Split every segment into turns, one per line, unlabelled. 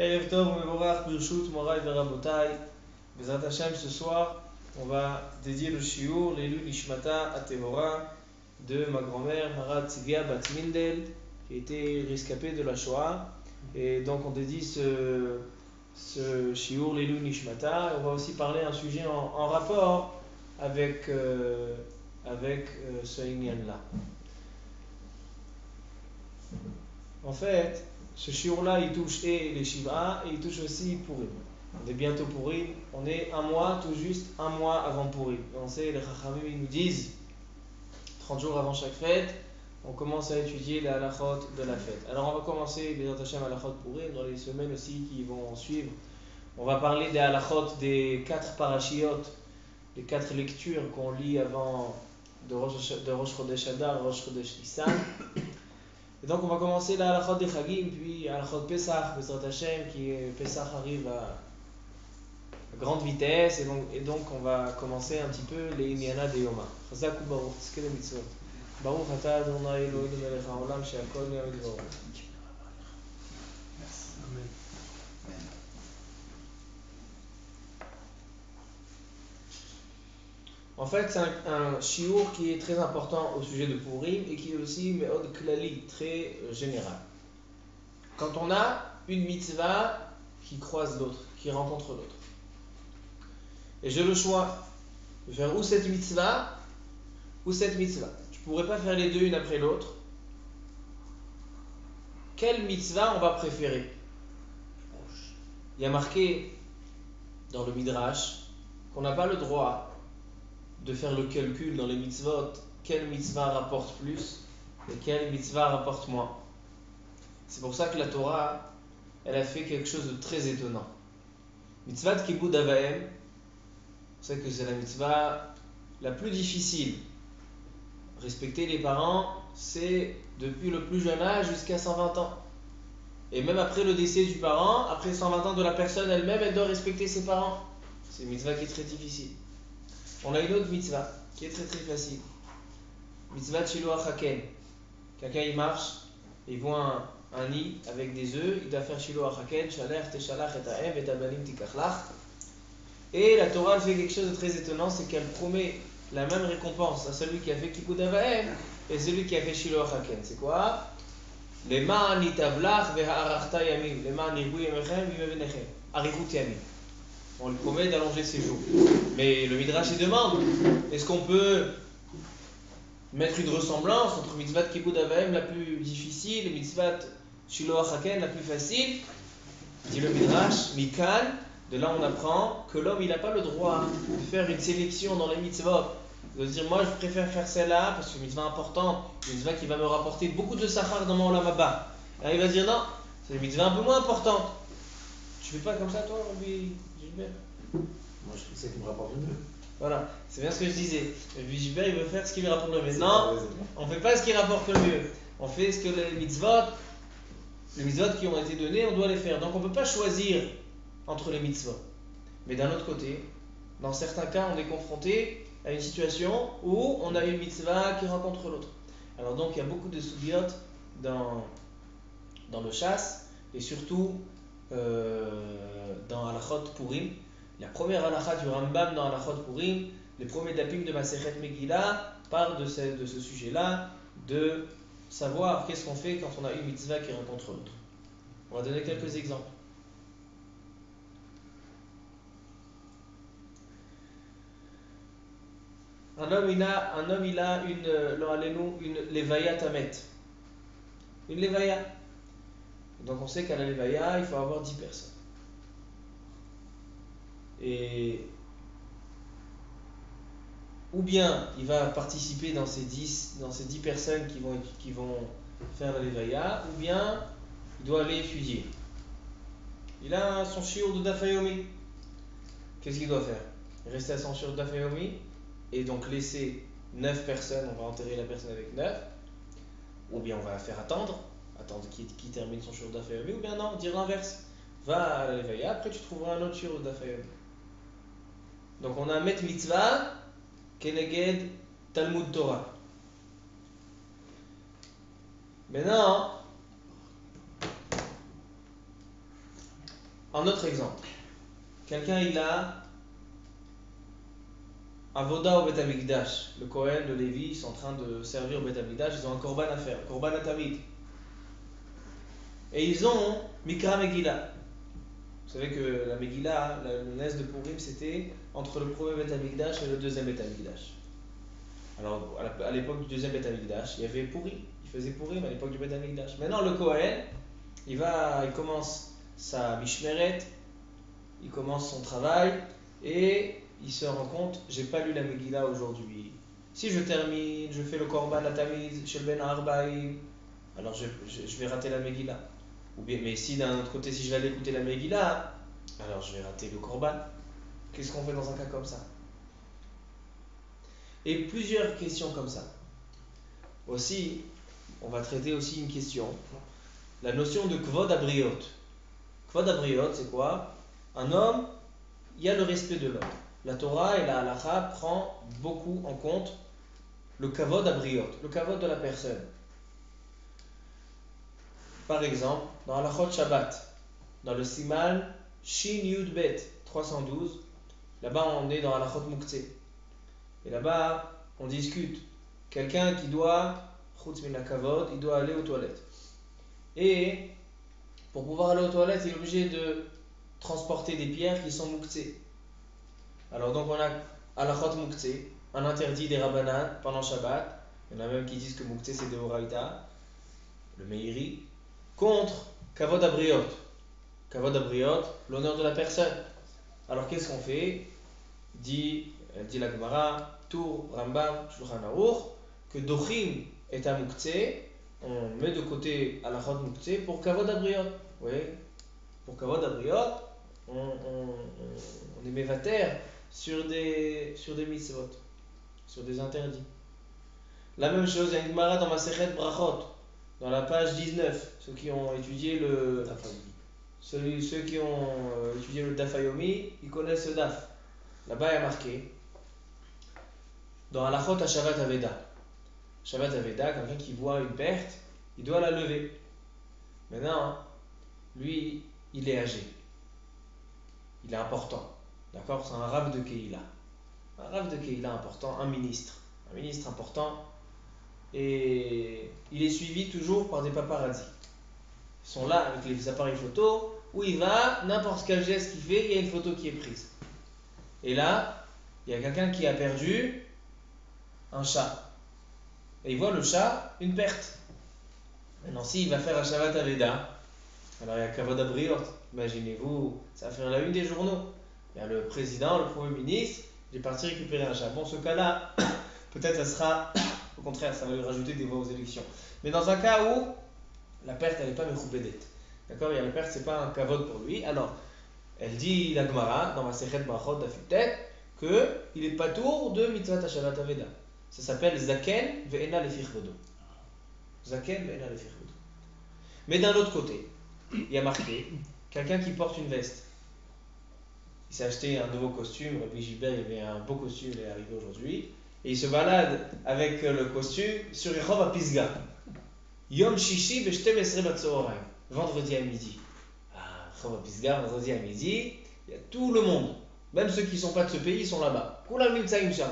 Erev Tov, Mevorach, Birshut, Morai, Verabotai. Bezrat Hashem, ce soir, on va dédier le shiur, l'élu Nishmata Atevora, de ma grand-mère, Marat Tzivia Bat Mindel, qui a été rescapée de la Shoah. Et donc, on dédie ce shiur, l'élu Nishmata. Et on va aussi parler un sujet en rapport avec ce Inyan-là. En fait, ce shiur-là, il touche et les Shiva, et il touche aussi Purim. On est bientôt Purim, on est un mois, tout juste un mois avant Purim. Et on sait, les Chachamim, ils nous disent, 30 jours avant chaque fête, on commence à étudier les halachot de la fête. Alors on va commencer, les Hashem halachot Purim, dans les semaines aussi qui vont suivre. On va parler des halachot des 4 parashiot, les 4 lectures qu'on lit avant de Rosh Chodesh Adar, Rosh Chodesh Nissan. Et donc on va commencer la halachot des Chagim, puis halachot Pesach, Bezrat Hashem, Pesach arrive à grande vitesse, et donc on va commencer un petit peu les Inyana de Yoma. Chazak ou Baruch, Tzke le mitzvot. Baruch ata Adonai Eloheinu melech haolam, she'akol nהיה b'dvaro. Amen. En fait, c'est un shiur qui est très important au sujet de Purim et qui est aussi meod klali, très général. Quand on a une mitzvah qui croise l'autre, qui rencontre l'autre, et j'ai le choix de faire ou cette mitzvah ou cette mitzvah. Je ne pourrais pas faire les deux une après l'autre. Quelle mitzvah on va préférer? Il y a marqué dans le Midrash qu'on n'a pas le droit de faire le calcul dans les mitzvot, quelle mitzvah rapporte plus et quelle mitzvah rapporte moins. C'est pour ça que la Torah, elle a fait quelque chose de très étonnant. Mitzvah de Kibud Avaim, vous savez que c'est la mitzvah la plus difficile. Respecter les parents, c'est depuis le plus jeune âge jusqu'à 120 ans. Et même après le décès du parent, après 120 ans de la personne elle-même, elle doit respecter ses parents. C'est une mitzvah qui est très difficile. On a une autre mitzvah qui est très très facile. Mitzvah de Shiloh Haken. Quelqu'un il marche, il voit un nid avec des œufs, il doit faire Shiloh Haken, Shalech, Teshalach, et Ta'em, et Tabanim, Tikachlach. Et la Torah fait quelque chose de très étonnant, c'est qu'elle promet la même récompense à celui qui a fait Kibud Avaim et celui qui a fait Shiloh Haken. C'est quoi? Leman itablach ve'arachta yamim, leman irbu yemechem v'yemechem, arichut yamim. On lui promet d'allonger ses jours. Mais le Midrash il demande, est-ce qu'on peut mettre une ressemblance entre mitzvah de Kibud Avaim la plus difficile et mitzvah de Shiloh Haken la plus facile? Dit le Midrash, Mikan, de là on apprend que l'homme il n'a pas le droit de faire une sélection dans les mitzvot, de se dire moi je préfère faire celle-là parce que c'est une mitzvah importante, une mitzvah qui va me rapporter beaucoup de sachar dans mon olam haba. Alors il va se dire non, c'est une mitzvah un peu moins importante. Tu fais pas comme ça toi, Rabbi Gilbert?
Moi je trouve ça qui me rapporte le mieux.
Voilà, c'est bien ce que je disais. Rabbi Gilbert il veut faire ce qui lui rapporte le mieux. Non, on fait pas ce qui rapporte le mieux. On fait ce que les mitzvot qui ont été donnés, on doit les faire. Donc on ne peut pas choisir entre les mitzvot. Mais d'un autre côté, dans certains cas, on est confronté à une situation où on a une mitzvah qui rencontre l'autre. Alors donc il y a beaucoup de soubiotes dans le chasse, et surtout dans Halachot Purim. La première halakha du Rambam dans Halachot Purim, les premiers dapim de Masechet Megillah parlent de ce sujet-là, de savoir qu'est-ce qu'on fait quand on a une mitzvah qui rencontre l'autre. On va donner quelques exemples. Un homme il a une levaya tamet. Une levaya. Donc on sait qu'à la levaya, il faut avoir 10 personnes. Et ou bien il va participer dans ces 10 personnes qui vont faire la levaya, ou bien il doit aller étudier. Il a son shiur de Daf Yomi. Qu'est-ce qu'il doit faire? Rester à son shiur de Daf Yomi et donc laisser 9 personnes, on va enterrer la personne avec 9, ou bien on va faire attendre qui termine son shiur de Daf Yomi, ou bien non, dire l'inverse. Va à la levaya, après tu trouveras un autre shiur de Daf Yomi. Donc on a met mitzvah keneged Talmud Torah. Maintenant, Un autre exemple. Quelqu'un, il a Avoda au Beth Amikdash. Le Kohen, le Lévi, ils sont en train de servir au Beth Amikdash. Ils ont un korban à faire, un korban à Tamid. Et ils ont Mikra Megillah. Vous savez que la Megillah, le Nes de Purim, c'était entre le premier Beth Amikdash et le deuxième Beth Amikdash. Alors, à l'époque du deuxième Beth Amikdash, il y avait Purim. Il faisait Purim à l'époque du Beth Amikdash. Maintenant, le Kohen, il commence sa Mishmeret, il commence son travail et il se rend compte, j'ai pas lu la Megillah aujourd'hui. Si je termine, je fais le Korban Atamiz chez le Ben Arbaïm, alors je vais rater la Megillah. Ou bien, mais si d'un autre côté, si je vais aller écouter la Megillah, alors je vais rater le Korban. Qu'est-ce qu'on fait dans un cas comme ça? Et plusieurs questions comme ça. Aussi, on va traiter aussi une question, la notion de Kvod Abriot. Kvod Abriot, c'est quoi? Un homme, il y a le respect de l'homme. La Torah et la Halacha prend beaucoup en compte le Kavod Abriot, le Kavod de la personne. Par exemple, dans Halachot Shabbat, dans le Siman Shin Yud Bet 312, là-bas on est dans Halachot Muktzeh. Et là-bas, on discute. Quelqu'un qui doit, Chutz min Kavod, il doit aller aux toilettes. Et pour pouvoir aller aux toilettes, il est obligé de transporter des pierres qui sont Muktzeh. Alors donc on a Halachot Muktzeh, un interdit des Rabbanan pendant Shabbat. Il y en a même qui disent que Muktzeh c'est de Horaïta, le Meiri, contre Kavod Abriot. Kavod Abriot, l'honneur de la personne. Alors qu'est-ce qu'on fait? Dit la Gemara, Tour, Rambam, Shulchan Aruch, que Dochim est un Muktzeh, on met de côté Halachot Muktzeh pour Kavod Abriot. Oui, pour Kavod Abriot, on est mévater sur des mitzvot, sur des interdits. La même chose, il y a une Gemara dans Masechet Brachot, dans la page 19, ceux qui ont étudié le Daf Yomi, ils connaissent ce Daf. Là-bas, il y a marqué, dans Halachot à Shabbat Aveda. Shabbat Aveda, quelqu'un qui voit une perte, il doit la lever. Maintenant, lui, il est âgé. Il est important. D'accord? C'est un Rav de Keïla. Un Rav de Keïla important, un ministre important. Et il est suivi toujours par des paparazzis. Ils sont là avec les appareils photo, où il va, n'importe quel geste qu'il fait, il y a une photo qui est prise. Et là, il y a quelqu'un qui a perdu un chat. Et il voit le chat, une perte. Maintenant, s'il va faire un Shabbat Aveda, alors il y a Kavod Abriot. Imaginez-vous, ça va faire la une des journaux. Il y a le président, le premier ministre, il est parti récupérer un chat. Bon, ce cas-là, peut-être ça sera, au contraire, ça va lui rajouter des voix aux élections. Mais dans un cas où la perte, elle n'est pas Mechoubédet. D'accord? Il y a la perte, c'est pas un Kavod pour lui. Alors, elle dit la Gemara, dans ma Sechet Brachot d'Afutet, qu'il est patour de Mitzvah Shabbat Aveda. Ça s'appelle Zaken ve'ena lefich vodo. Zaken ve'ena lefich vodo. Mais d'un autre côté, il y a marqué quelqu'un qui porte une veste. Il s'est acheté un nouveau costume. Rabbi Gilbert, il avait un beau costume, il est arrivé aujourd'hui. Et il se balade avec le costume sur Rehov à Pisga. Yom Shishi b'shtem esrei batzoraim. Vendredi à midi. Ah, Rehov à Pisga, vendredi à midi, il y a tout le monde. Même ceux qui ne sont pas de ce pays, ils sont là-bas. Kulam nimtzaim sham.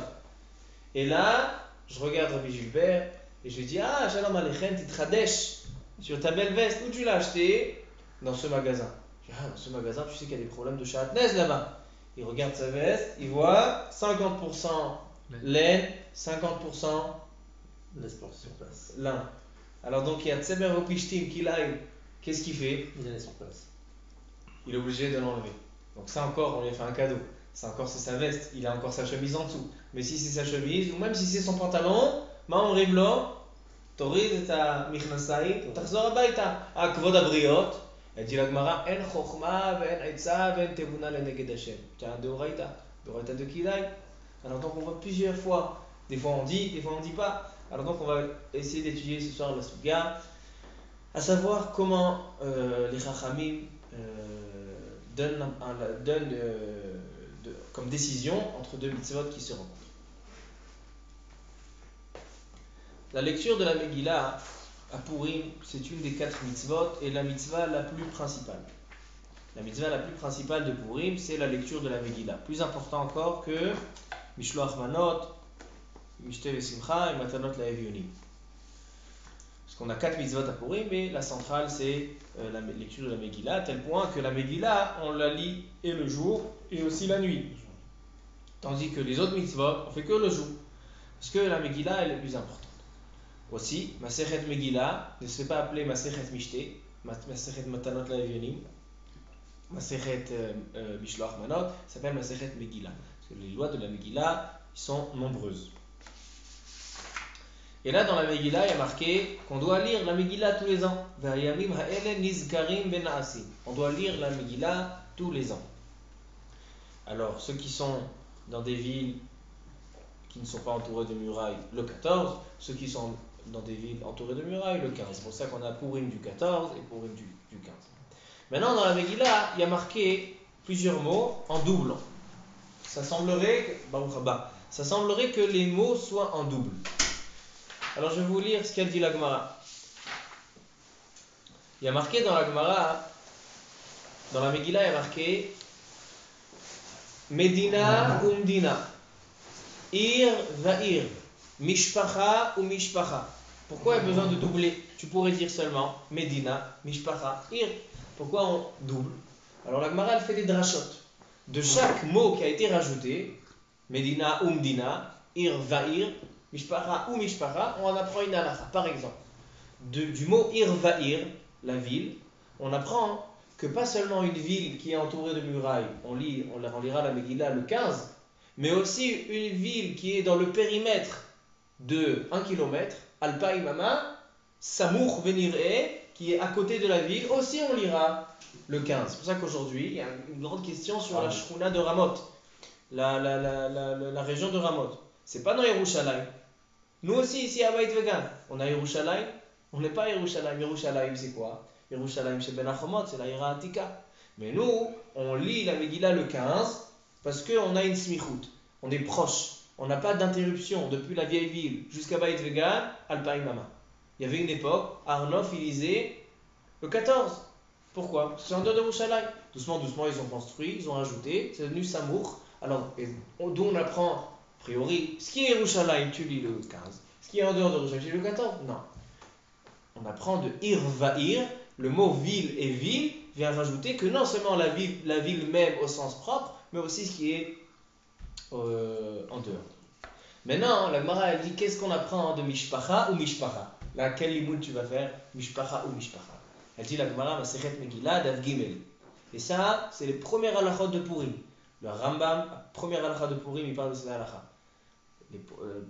Et là, je regarde Rabbi Gilbert et je lui dis, ah, Shalom Aleichem, titradesh sur ta belle veste. Où tu l'as acheté? Dans ce magasin. Je dis, ah, dans ce magasin, tu sais qu'il y a des problèmes de chatnez là-bas. Il regarde sa veste, il voit 50% laine, 50%
L'espoir sur place.
lin. Alors donc, il y a Tsemer Opishtim qui l'aille. Qu'est-ce qu'il fait?
Il est sur place.
Il est obligé de l'enlever. Donc ça encore, on lui a fait un cadeau. Ça encore, c'est sa veste. Il a encore sa chemise en dessous. Mais si c'est sa chemise, ou même si c'est son pantalon, Ma'om Riblo, תוריד את המכנסיים, תחזור הביתה. כבוד הבריות, dit la Gemara, אין חוכמה ואין עצה ואין תבונה לנגד השם. Tiens, d'oraita de Kilai. Alors donc on voit plusieurs fois, des fois on dit, des fois on dit pas. Alors donc on va essayer d'étudier ce soir la Suga, à savoir comment les Chachamim donnent comme décision entre deux mitzvot qui se rencontrent. La lecture de la Megillah à Purim, c'est une des 4 mitzvot et la mitzvah la plus principale. La mitzvah la plus principale de Purim, c'est la lecture de la Megillah. Plus important encore que Mishloach Manot, Mishte Vesimcha et Matanot Laevionim. Parce qu'on a 4 mitzvot à Purim, mais la centrale c'est la lecture de la Megillah, à tel point que la Megillah, on la lit et le jour et aussi la nuit. Tandis que les autres mitzvot, on fait que le jour. Parce que la Megillah est la plus importante. Aussi, Masechet Megillah ne se fait pas appeler Masechet Mishte, Masechet Matanot Laevionim, Masechet Mishloach Manot, s'appelle Masechet Megillah. Parce que les lois de la Megillah sont nombreuses. Et là, dans la Megillah, il y a marqué qu'on doit lire la Megillah tous les ans. On doit lire la Megillah tous les ans. Alors, ceux qui sont dans des villes qui ne sont pas entourées de murailles, le 14. Ceux qui sont dans des villes entourées de murailles, le 15. C'est pour ça qu'on a Purim du 14 et Purim du 15. Maintenant, dans la Megillah, il y a marqué plusieurs mots en double. Ça semblerait que les mots soient en double. Alors je vais vous lire ce qu'elle dit la Gemara. Il y a marqué dans la Gemara, dans la Megillah, il y a marqué Medina ou Mdina, Ir va'ir, Mishpacha ou Mishpacha. Pourquoi il y a besoin de doubler? Tu pourrais dire seulement Medina, Mishpacha, Ir. Pourquoi on double? Alors la Gemara elle fait des drashot. De chaque mot qui a été rajouté, Medina ou Mdina, Ir va'ir, Mishpacha ou Mishpacha, on en apprend une halakha. Par exemple, du mot Ir va'ir, la ville, on apprend que pas seulement une ville qui est entourée de murailles, on lira la Megillah le 15, mais aussi une ville qui est dans le périmètre de 1 km, Alpaï Mama, Samour Venir'e, qui est à côté de la ville, aussi on lira le 15. C'est pour ça qu'aujourd'hui, il y a une grande question sur la Shrouna de Ramoth, la région de Ramoth. C'est pas dans Yerushalayim. Nous aussi, ici à Beit Vegan, on a Yerushalayim, on n'est pas à Yerushalayim. Yerushalayim, c'est quoi? Yerushalayim, c'est Ben Achomot, c'est la Ira Atika. Mais nous, on lit la Megillah le 15 parce qu'on a une smichout, on est proche. On n'a pas d'interruption depuis la vieille ville jusqu'à Beit Vegan, Alpaï Mama. Il y avait une époque, Arnof, il lisait le 14. Pourquoi? Parce que c'est en dehors de Yerushalayim. Doucement, ils ont construit, ils ont rajouté, c'est devenu Samour. Alors, d'où on apprend, a priori, ce qui est Yerushalayim, tu lis le 15. Ce qui est en dehors de Yerushalayim, tu lis le 14. Non. On apprend de Ir Va'ir, le mot ville et ville vient rajouter que non seulement la ville même au sens propre, mais aussi ce qui est en dehors. Maintenant, la Gemara elle dit qu'est-ce qu'on apprend de Mishpacha ou Mishpacha? Là, quel limoud tu vas faire? Mishpacha ou Mishpacha? Elle dit la Gemara, Masechet Megillah, Daf Gimel. Et ça, c'est les premières halachot de Purim. Le Rambam, la première halakha de Purim, il parle de cette halakha.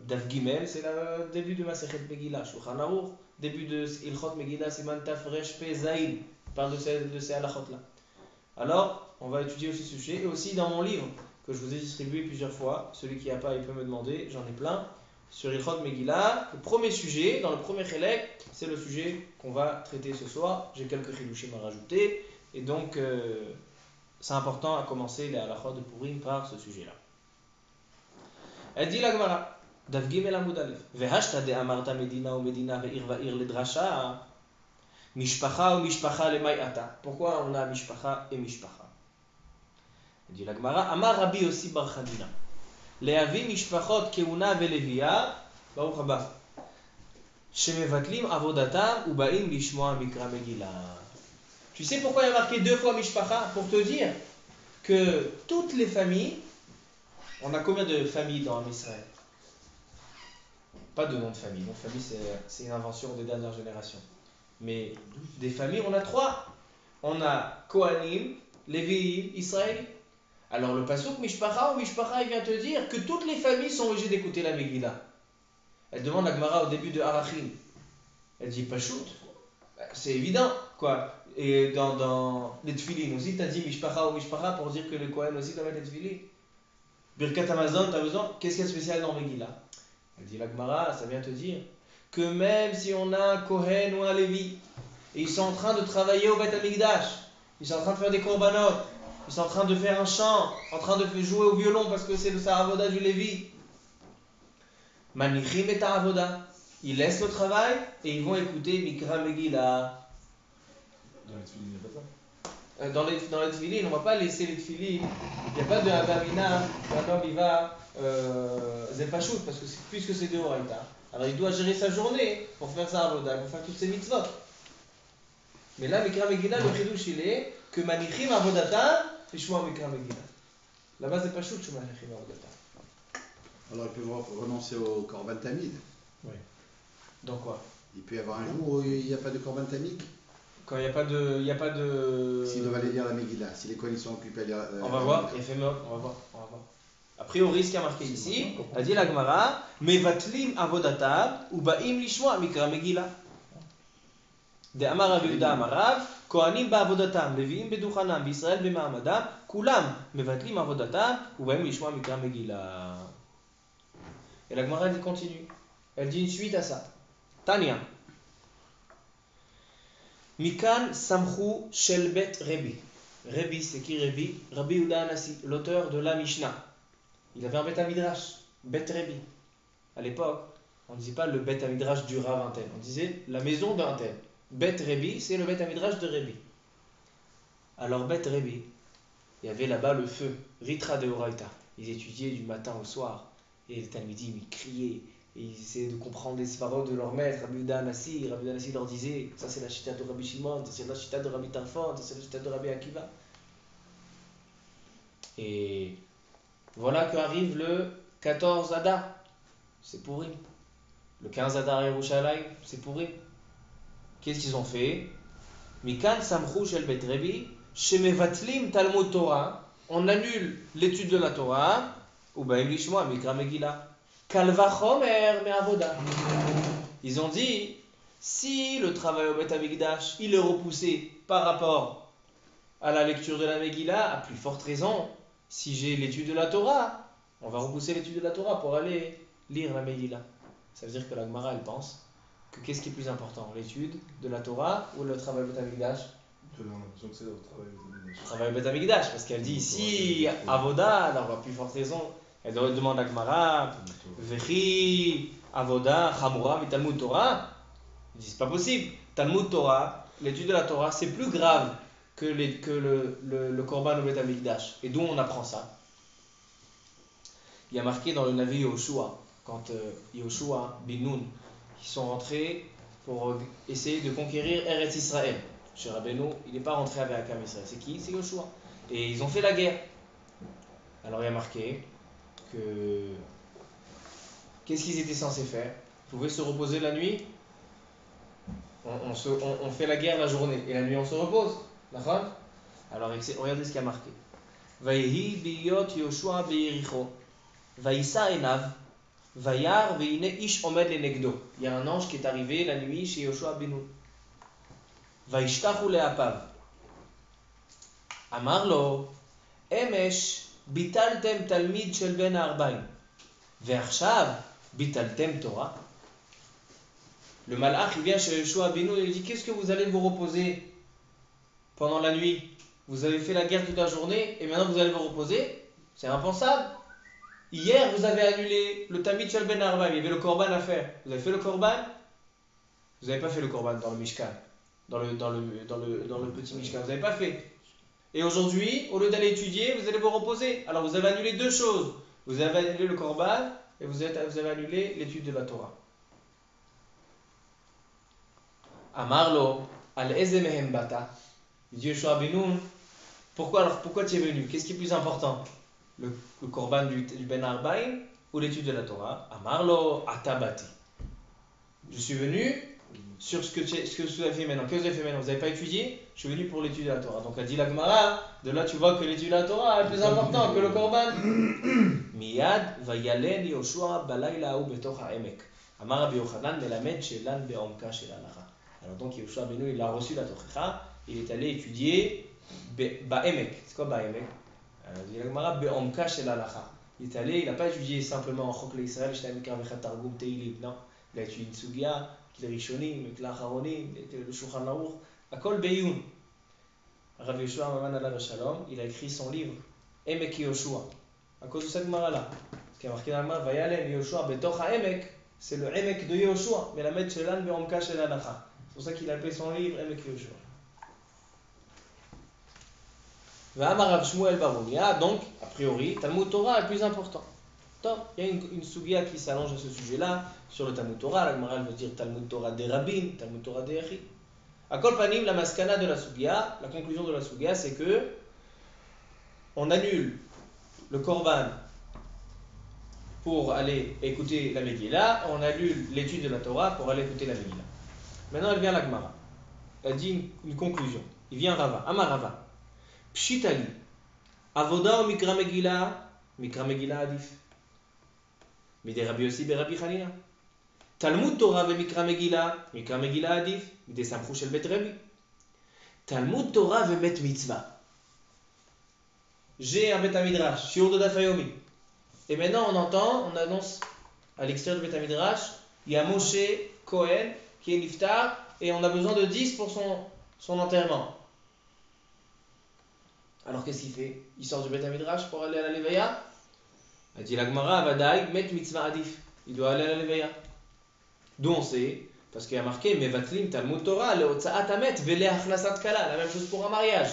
Daf Gimel, c'est le début de Masechet Megillah. Shulchan Aruch, début de Ilchot Megillah, Siman Taf Resh Pe Zayin. Il parle de ces halachot-là. Alors, on va étudier aussi ce sujet. Et aussi dans mon livre, que je vous ai distribué plusieurs fois, celui qui n'a pas, il peut me demander, j'en ai plein, sur Ilchot Megillah. Le premier sujet, dans le premier chélek, c'est le sujet qu'on va traiter ce soir. J'ai quelques chilouchim à rajouter. Et donc, c'est important à commencer les halachot de Purim par ce sujet-là. Elle dit la Gemara, Daf Gimel Amud Aleph, Vehashta de Amarta Medina ou Medina ve'ir va'ir le drasha, Mishpacha ou Mishpacha le Mayata. Pourquoi on a Mishpacha et Mishpacha? Elle dit la Gemara, Amar Rabbi Yossi Bar Chanina, Leavi Mishpachot Keuna ve'Levia, Baruch haba, Shemevatlim Avodatam ou Ba'im Lishmoa Mikra Megillah. Tu sais pourquoi il y a marqué 2 fois Mishpacha? Pour te dire que toutes les familles, on a combien de familles dans Israël? Pas de nom de famille. Nom de famille, c'est une invention des dernières générations. Mais des familles, on a 3. On a Kohanim, Lévi'im, Israël. Alors le pasuk Mishpacha ou Mishpacha, il vient te dire que toutes les familles sont obligées d'écouter la Megillah. Elle demande à Gemara au début de Arachim. Elle dit Pachout. C'est évident, quoi. Et dans les Tfilin aussi, tu as dit Mishpacha ou Mishpacha pour dire que les Kohen aussi doivent mettre les Tfilin. Birkat Hamazon, tu as besoin. Qu'est-ce qu'il y a de spécial dans Megillah? Elle dit la Gemara, ça vient te dire que même si on a un Kohen ou un Lévi, et ils sont en train de travailler au Beth Amikdash, ils sont en train de faire des korbanot, ils sont en train de faire un chant, en train de jouer au violon parce que c'est le Saravoda du Lévi. Manichim et Avoda. Ils laissent le travail et ils vont écouter Mikra Megillah.
Dans les Tfilin, il n'y a pas ça.
dans les tefilines, on ne va pas laisser les tefilines. Il n'y a pas de Havamina, un homme il va Zepachout, parce que puisque c'est de Horaïta. Alors il doit gérer sa journée pour faire sa avoda, pour faire toutes ses mitzvot. Mais là, Mikra Megillah, le chidouche il est que Manichim Avodata, Lishma Mikra Megillah. Là-bas, c'est pas chou, Shuma Manichim Avodata.
Alors il peut renoncer au Korban Tamid.
Oui. Donc quoi?
Il peut y avoir un jour où il n'y a pas de Korban Tamid.
Quand il n'y a pas de.
S'il doit aller lire la Megillah, si les coalitions sont occupées à lire.
On va voir, éphémère, on va voir. A priori, ce qui a marqué ici, a dit la Gemara, Mevatlim Avodata, ou Ba'im Lishma Mikra Megillah. De Amar Rav Yehuda Amarav, Kohanim Ba'avodatam, Leviim Beduchanam, B'Israël B'Ma'amadam, Kulam Mevatlim Avodatam, ou Ba'im Lishma Mikra Megillah. Et la Gemara elle continue. Elle dit une suite à ça. Tanya. Mikan Samchu Shel Bet Rebi. Rebi, c'est qui Rebi? Rabbi Yehuda Hanassi, l'auteur de la Mishnah. Il avait un Bet Midrash, Bet Rebi. À l'époque, on ne disait pas le Bet Midrash du Rav Intel, on disait la maison d'un tel. Bet Rebi, c'est le Bet Midrash de Rebi. Alors Bet Rebi, il y avait là-bas le feu, Ritra de Horaïta. Ils étudiaient du matin au soir. Et les Talmidim, ils criaient. Et ils essayaient de comprendre les svarot de leur maître, Rabbi Yehuda Hanassi. Rabbi Yehuda Hanassi leur disait, ça c'est la chita de Rabbi Shimon, ça c'est la chita de Rabbi Tarfon, ça c'est la chita de Rabbi Akiva. Et voilà qu'arrive le 14 Adar, c'est pourri. Le 15 Adar Yerushalayim, c'est pourri. Qu'est-ce qu'ils ont fait? Mikan Samchu Shel Bet Rebi, Shemevatlim Talmud Torah, on annule l'étude de la Torah, ou Ba'im Lishma Mikra Megillah. Kalva Chomer Me'avoda. Ils ont dit, si le travail au Bet Hamikdash, il est repoussé par rapport à la lecture de la Megillah, à plus forte raison, si j'ai l'étude de la Torah, on va repousser l'étude de la Torah pour aller lire la Megillah. Ça veut dire que la Gemara, elle pense que qu'est-ce qui est plus important, l'étude de la Torah ou le travail au Bet Hamikdash?
On a l'impression que c'est le travail au Hamikdash.
Le travail au Bet Hamikdash, parce qu'elle dit, si Avoda, alors à plus forte raison, elle demande à Gemara, Vechi, Avoda, Chamura, Talmud Torah. Ils disent, c'est pas possible. Talmud Torah, l'étude de la Torah, c'est plus grave que le Korban au Bet Hamikdash. Et d'où on apprend ça? Il y a marqué dans le Navi Yoshua, quand Yoshua, bin Nun, ils sont rentrés pour essayer de conquérir Eretz Israël. Chez Rabbeinu, il n'est pas rentré avec Akam Israël. C'est qui? C'est Yoshua. Et ils ont fait la guerre. Alors il y a marqué que qu'est-ce qu'ils étaient censés faire? Ils pouvaient se reposer la nuit. On fait la guerre la journée et la nuit on se repose. D'accord? Alors regardez ce qu'il y a marqué. Vayehi biyot Yoshua beyericho. Vayisa enav. Vayar veine ish omed lenegdo. Il y a un ange qui est arrivé la nuit chez Yoshua ben Nun. Vayishtachu leapav. Amar lo. Emesh. ביטלתם תלמיד של בן 40 ועכשיו ביטלתם תורה. Le malach il vient chez Yoshua ben Nun et il dit, qu'est-ce que vous allez vous reposer pendant la nuit? Vous avez fait la guerre toute la journée et maintenant vous allez vous reposer? C'est impensable. Hier vous avez annulé le Talmid Shel Ben 40, il y avait le korban à faire. Vous avez fait le korban? Vous n'avez pas fait le korban dans le Mishkan, dans le petit Mishkan, vous n'avez pas fait. Et aujourd'hui, au lieu d'aller étudier, vous allez vous reposer. Alors vous avez annulé deux choses. Vous avez annulé le korban et vous avez annulé l'étude de la Torah. Amarlo, al-ezemehem bata. Il dit Yoshua ben Nun, pourquoi tu es venu? Qu'est-ce qui est plus important? Le korban du Ben Arbaïm ou l'étude de la Torah? Amarlo, atabati. Je suis venu sur ce que vous avez fait maintenant. Qu'est-ce que vous avez fait maintenant? Vous n'avez pas étudié? Je suis venu pour l'étude de la Torah. Donc elle dit la Gemara, de là tu vois que l'étude de la Torah est plus important que le korban. Miyad vayalen Yoshua balayla ou betoch ha'emek. Amar Rabbi Yochanan melamed shelan be'omka shel halacha. Alors donc Yoshua ben Nun, il a reçu la Torah, il est allé étudier ba'emek. C'est quoi ba'emek? Il dit la Gemara be'omka shel halacha. Il est allé, il n'a pas étudié simplement Chok l'Israël, Sh'tamikar v'chat targum teilim. Non, il a étudié une sugia, le Rishonim, le Acharonim, le Shulchan Aruch, Akol Beyun. Rabbi Yoshua Maman Alav Shalom, il a écrit son livre Emek Yoshua. À cause de cette Gemara-là, ce qui a marqué dans la Gemara, Vayalem Yoshua Betoch HaEmek, c'est le Emek de Yoshua, mais la Med Shelan Be'omka Shel Halacha. C'est pour ça qu'il a appelé son livre Emek Yoshua. V'amarav Shmuel Barounia, donc, a priori, Talmud Torah est plus important. Donc, il y a une sugia qui s'allonge à ce sujet-là, sur le Talmud Torah. La Gemara veut dire Talmud Torah des rabbins, Talmud Torah des Echi. A Kol Panim, la maskana de la sugia, la conclusion de la sugia, c'est que on annule le korban pour aller écouter la Megillah, on annule l'étude de la Torah pour aller écouter la Megillah. Maintenant, elle vient la Gemara. Elle dit une conclusion. Il vient Rava, Amar Rava. Pshitali, Avoda ou Mikra Megillah adif. Mide Rabbi Yossi be Rabbi Chanina. Talmud Torah ve Mikra Megillah adif. Mide Samchou shel Bet Rabbi. Talmud Torah ve Met Mitzvah. J'ai un Bet Midrash, Shiur de Daf Yomi. Et maintenant on annonce à l'extérieur du Bet Midrash, il y a Moshe Cohen qui est niftar et on a besoin de 10 pour son enterrement. Alors qu'est-ce qu'il fait? Il sort du Bet Midrash pour aller à la Levaya. A dit la Gemara, Avadaï, Met Mitzvah Adif. Il doit aller à la Levaya. D'où on sait, parce qu'il y a marqué Mevatlim Talmud Torah, le Hotza'at Amet, Vele Achlasat Kala. La même chose pour un mariage.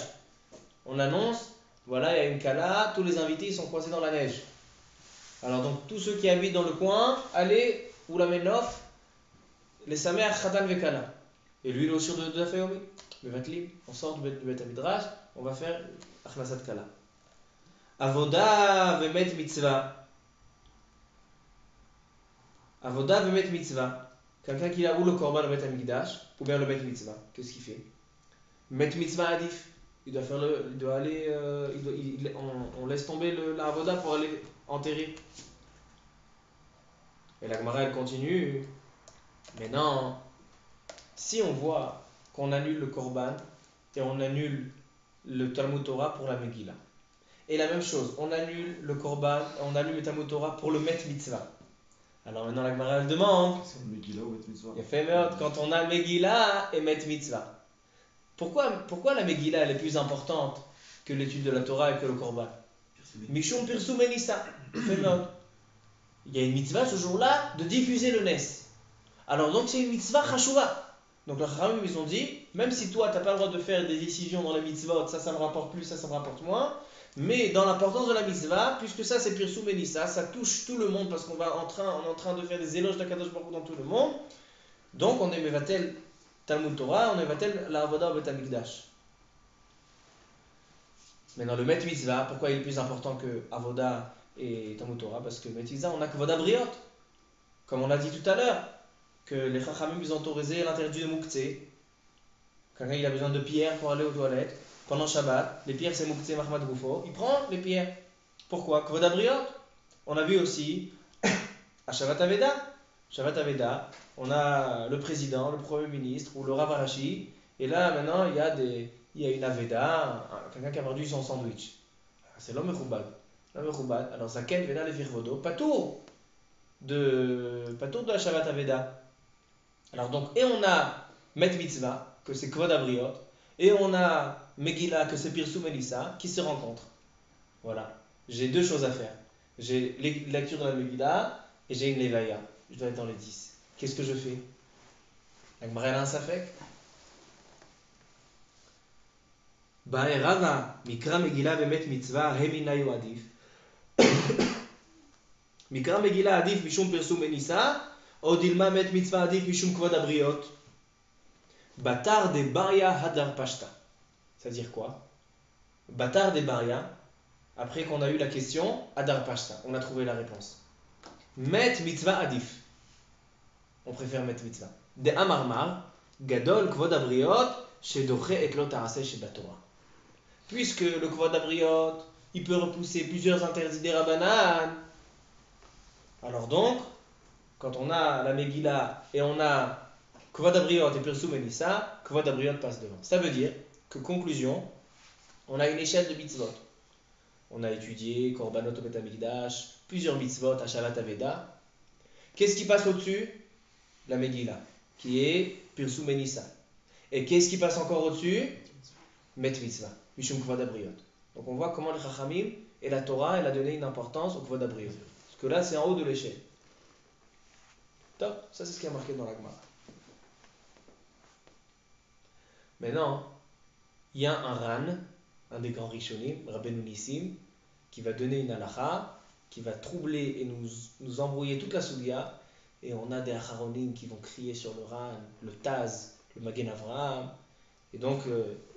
On annonce, voilà, il y a une Kala, tous les invités ils sont coincés dans la neige. Alors donc tous ceux qui habitent dans le coin, allez, ou la Menof, les Sameach Khatan Vekala. Et lui, il est aussi de Daf Yomi. Mevatlim, on sort du Bet Midrash, on va faire Achlasat Kala. Avoda vemet mitzvah. Avoda vemet mitzvah. Quelqu'un qui a ou le korban le Bet Hamikdash, ou bien le Bet mitzvah. Qu'est-ce qu'il fait? Met mitzvah adif. Il doit aller, on laisse tomber la avoda pour aller enterrer. Et la Gemara elle continue. Mais non, si on voit qu'on annule le korban et on annule le Talmud Torah pour la Megillah. Et la même chose, on annule le korban, on annule le Talmud Torah pour le Met Mitzvah. Alors maintenant la Gemara elle demande,
C'est le Megillah ou Bet Mitzvah.
il y a fait meurtre quand on a Megillah et Met Mitzvah. Pourquoi la Megillah elle est plus importante que l'étude de la Torah et que le korban? Mishum Pirsum Enissa, fait meurtre. Il y a une mitzvah ce jour-là de diffuser le Nes. Alors donc c'est une mitzvah chashuva. Donc les Chachamim ils ont dit, même si toi tu n'as pas le droit de faire des décisions dans la mitzvah, ça me rapporte plus, ça me rapporte moins, mais dans l'importance de la mitzvah, puisque ça c'est Pirsum Enissa, ça touche tout le monde parce qu'on est en train de faire des éloges d'Akadosh Baruch Hu dans tout le monde, donc on est Mevatel Talmud Torah, on est Mevatel la Avoda Bet Hamikdash. Maintenant le Met Mitzvah, pourquoi il est plus important que Avoda et Talmud Torah? Parce que Met Mitzvah on a Kvoda Briot, comme on l'a dit tout à l'heure, que les Chachamim ils ont autorisé l'interdit de Mouktsé. Quelqu'un il a besoin de pierres pour aller aux toilettes. Pendant Shabbat, les pierres c'est Mouktsé Mahmad Goufo, il prend les pierres. Pourquoi? Kvoda Briot. On a vu aussi à Shabbat Aveda. Shabbat Aveda, on a le président, le premier ministre ou le Rav Arashi. Et là maintenant il y a une Aveda, quelqu'un qui a perdu son sandwich. C'est l'homme Mechoubad. L'homme Mechoubad. Alors Zaken Vena Lefir Vodo, Patour de la Shabbat Aveda. Alors donc, et on a Met Mitzvah, que c'est Kvod Abriot, et on a Megillah, que c'est Pirsum Elissa, qui se rencontrent. Voilà. J'ai deux choses à faire. J'ai la lecture de la Megillah, et j'ai une Levaya. Je dois être dans les 10. Qu'est-ce que je fais? La Gemara elle a un safek. Bae Rava, Mikra Megillah vemet Mitzvah, Heminayu Adif. Mikra Megillah Adif, Mishum Pirsum Elissa, Odilma Met Mitzvah Adif, Mishum Kvod Abriot. Batar de Baria Hadar Pashta. C'est-à-dire quoi? Batar de Baria, après qu'on a eu la question, Hadar Pashta, on a trouvé la réponse. Met Mitzvah Adif. On préfère Met Mitzvah. De Amarmar, Gadol Kvod Abriot, Shedoche et Lot Arase Shebatora. Puisque le Kvod Abriot, il peut repousser plusieurs interdits des Rabbanan. Alors donc, quand on a la Megillah et on a Kvod Abriot et Pirsum Elissa, Kvod Abriot passe devant. Ça veut dire que, conclusion, on a une échelle de mitzvot. On a étudié Korbanot au Bet Hamikdash, plusieurs mitzvot à Shabbat Aveda. Qu'est-ce qui passe au-dessus? La Megillah, qui est Pirsum Elissa. Et qu'est-ce qui passe encore au-dessus? Met Mitzvah, Mishum Kvod Abriot. Donc on voit comment les Chachamim et la Torah, elle a donné une importance au Kvod Abriot. Parce que là, c'est en haut de l'échelle. Top, ça c'est ce qui est marqué dans la Gemara. Maintenant, il y a un Ran un des grands Rishonim, Rabbeinu Nissim, qui va donner une halakha, qui va troubler et nous embrouiller toute la Soudia. Et on a des Acharonim qui vont crier sur le Ran, le Taz, le Magen Avraham. Et donc,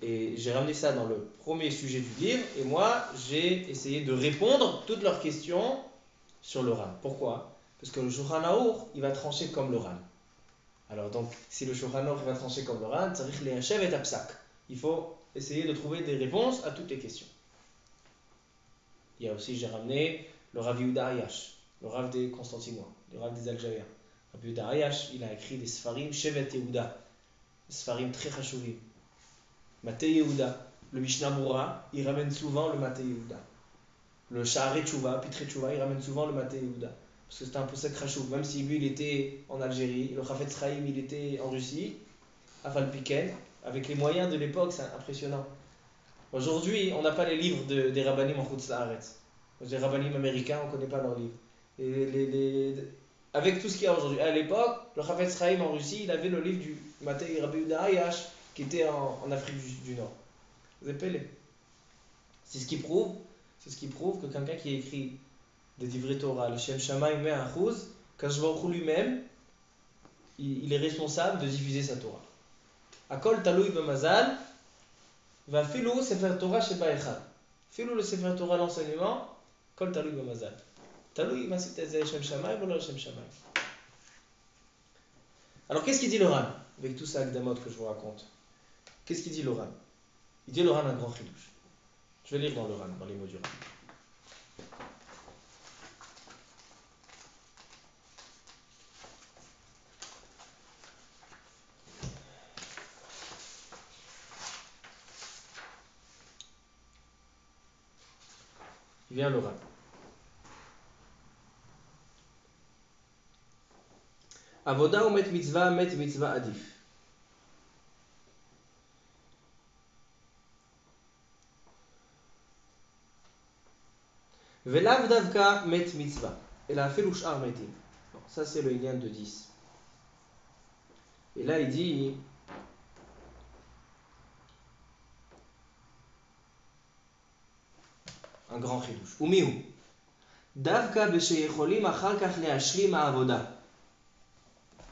et j'ai ramené ça dans le premier sujet du livre. Et moi, j'ai essayé de répondre toutes leurs questions sur le Ran. Pourquoi? Parce que le Shulchan Aruch, il va trancher comme le Ran. Alors donc, si le Shulchan Aruch va trancher comme le Ran, ça veut dire que les Hachev et Apsak. Il faut essayer de trouver des réponses à toutes les questions. Il y a aussi, j'ai ramené le Rav Yehuda Ayash, le Rav des Constantinois, le Rav des Algériens. Rav Yehuda Ayash, il a écrit des Sfarim, Shevet Yehuda, des Sfarim très chashuvim. Matei Yehuda, le Mishnah Moura, il ramène souvent le Matei Yehuda. Le Sha'arei Tshuva, Pitrei Tshuva, il ramène souvent le Matei Yehuda. Parce que c'était un posek chashuv, même si lui il était en Algérie, le Chafetz Chaim il était en Russie, Afal Piken, avec les moyens de l'époque, c'est impressionnant. Aujourd'hui, on n'a pas les livres des rabbanim en Chutz La'aretz. Les rabbanim américains, on ne connaît pas leurs livres. Avec tout ce qu'il y a aujourd'hui. À l'époque, le Chafetz Chaim en Russie, il avait le livre du Matei Rabbi Yehuda Ayash, qui était en Afrique du Nord. Vous avez pelé. C'est ce qui prouve que quelqu'un qui écrit des divrei Torah, le Shem Shamayim met un chouz, Kadosh Baruch Hu lui-même, il est responsable de diffuser sa Torah. Akol Taloui B'Mazal, va filou Sefer Torah Sheba Echad. Filou le Sefer Torah l'enseignement, Kol Taloui B'Mazal. Taloui Masit Ezeh Shem Shamayim ou le Shem Shamayim. Alors qu'est-ce qu'il dit le Ran avec tout ça Akdamot que je vous raconte? Qu'est-ce qu'il dit le Ran? Il dit le Ran un grand chidouche. Je vais lire dans le Ran, dans les mots du Ran. Il vient le Ran. Avoda ou met mitzvah adif. Velav davka met mitzvah. Et la fait l'ouchar metim. Ça c'est le lien de 10. Et là il dit un grand chidouche. Umihu. Davka b'sheyecholim achar kach le'ashlim ha'avoda.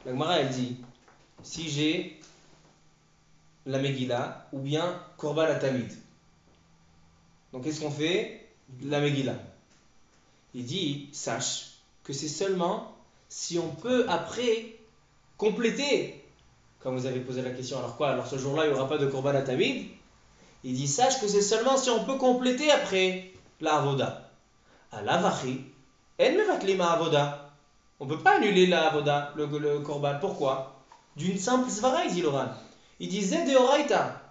La Gemara elle dit si j'ai la Megillah ou bien Korban Atamid. Donc qu'est-ce qu'on fait? La Megillah. Il dit sache que c'est seulement si on peut après compléter. Comme vous avez posé la question, alors quoi? Alors ce jour-là il n'y aura pas de Korban Atamid? Il dit sache que c'est seulement si on peut compléter après la Avoda. À l'Avachi, en mevatlim Avoda. On ne peut pas annuler la Avoda, le Korban. Pourquoi? D'une simple svara, il dit le Ran. Il disait de Oraita.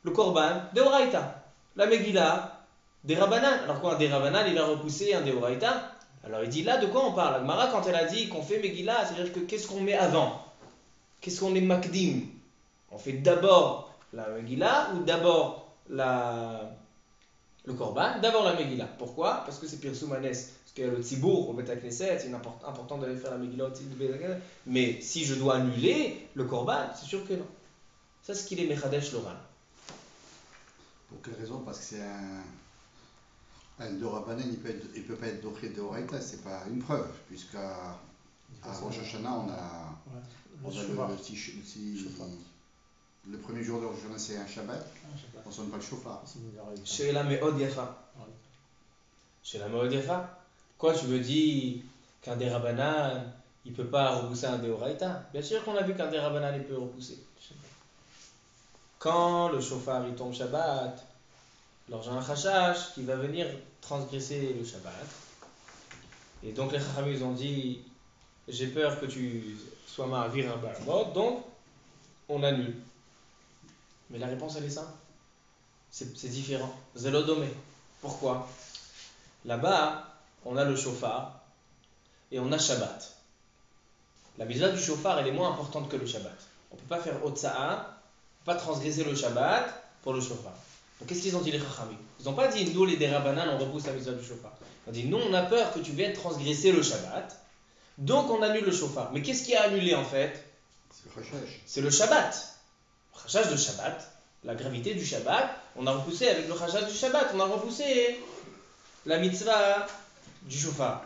Le Korban, de Oraita. La Megillah, des Rabbanan. Alors quoi, des Rabbanan, il a repoussé un de Oraita. Alors il dit là, de quoi on parle? La Gemara, quand elle a dit qu'on fait Megillah, c'est-à-dire que qu'est-ce qu'on met avant? Qu'est-ce qu'on est Makdim? On fait d'abord la Megillah ou d'abord le Korban? D'abord la Megillah. Pourquoi? Parce que c'est Pirsou Manes. Parce qu'il y a le Tzibour au Bet Knesset, c'est important d'aller faire la Megillah au Tzibour. Mais si je dois annuler le Korban, c'est sûr que non. Ça, c'est ce qu'il est Mechadesh Loran.
Pour quelle raison? Parce que c'est un Dorabanan, il peut pas être Doché de Oraita, c'est pas une preuve, puisqu'à Rosh Hashanah, on a le premier jour de Rosh Hashanah, c'est un Shabbat, on ne sonne pas le chauffard.
Sheila Me'od Yafa. Sheila Me'od Yafa. Quoi, tu me dis qu'un des Rabbanan, il ne peut pas repousser un Deoraita? Bien sûr qu'on a vu qu'un des Rabbanan, il peut repousser. Quand le chauffard il tombe Shabbat, alors j'ai un Chachash qui va venir transgresser le Shabbat. Et donc les Chachamim ils ont dit j'ai peur que tu sois ma'avir un balamot, donc on annule. Mais la réponse elle est simple. C'est différent. Zélodomé. Pourquoi? Là-bas, on a le chauffard et on a Shabbat. La mitzvah du chauffard elle est moins importante que le Shabbat. On ne peut pas faire Otsa'a, pas transgresser le Shabbat pour le chauffard. Donc qu'est-ce qu'ils ont dit les Chachamim? Ils n'ont pas dit nous les Derabanan on repousse la mitzvah du chauffard. Ils ont dit nous on a peur que tu viennes transgresser le Shabbat, donc on annule le chauffard. Mais qu'est-ce qui a annulé en fait?
C'est le Chachash.
C'est le Shabbat. Le Chachash de Shabbat, la gravité du Shabbat, On a repoussé avec le Chashash du Shabbat, on a repoussé la mitzvah du shofar.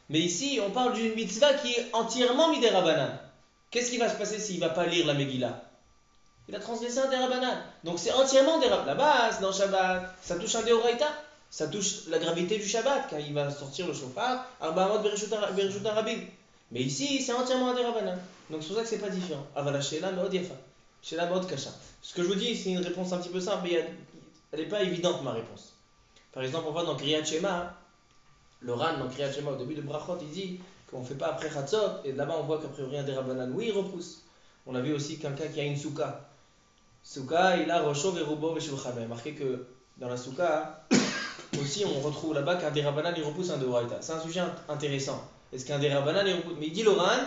Mais ici, on parle d'une mitzvah qui est entièrement midérabanan. Qu'est-ce qui va se passer s'il ne va pas lire la Megillah? Il a transgressé un dérabanan. Donc c'est entièrement dérabanan. La base, dans Shabbat, ça touche un déoraïta. Ça touche la gravité du Shabbat, quand il va sortir le shofar, Arba'amot Bereshut Rabim. Mais ici, c'est entièrement un dérabanan. Donc c'est pour ça que c'est pas différent. Avala Sheila Meod Yafa. Sheila Meod Kasha. Ce que je vous dis, c'est une réponse un petit peu simple, mais elle n'est pas évidente, ma réponse. Par exemple, on voit dans Kriyat Shema, le Ran dans Kriyat Shema, au début de Brachot, il dit qu'on ne fait pas après Chatzot, et là-bas on voit qu'après rien des Rabbanan, oui, il repousse. On a vu aussi quelqu'un qui a une souka. Souka, il a Rosho Verubo Veshulchan. Il a marqué que dans la souka, aussi on retrouve là-bas qu'un des Rabbanan, il repousse un Deoraita. C'est un sujet intéressant. Est-ce qu'un des Rabbanan, il repousse? Mais il dit le Ran,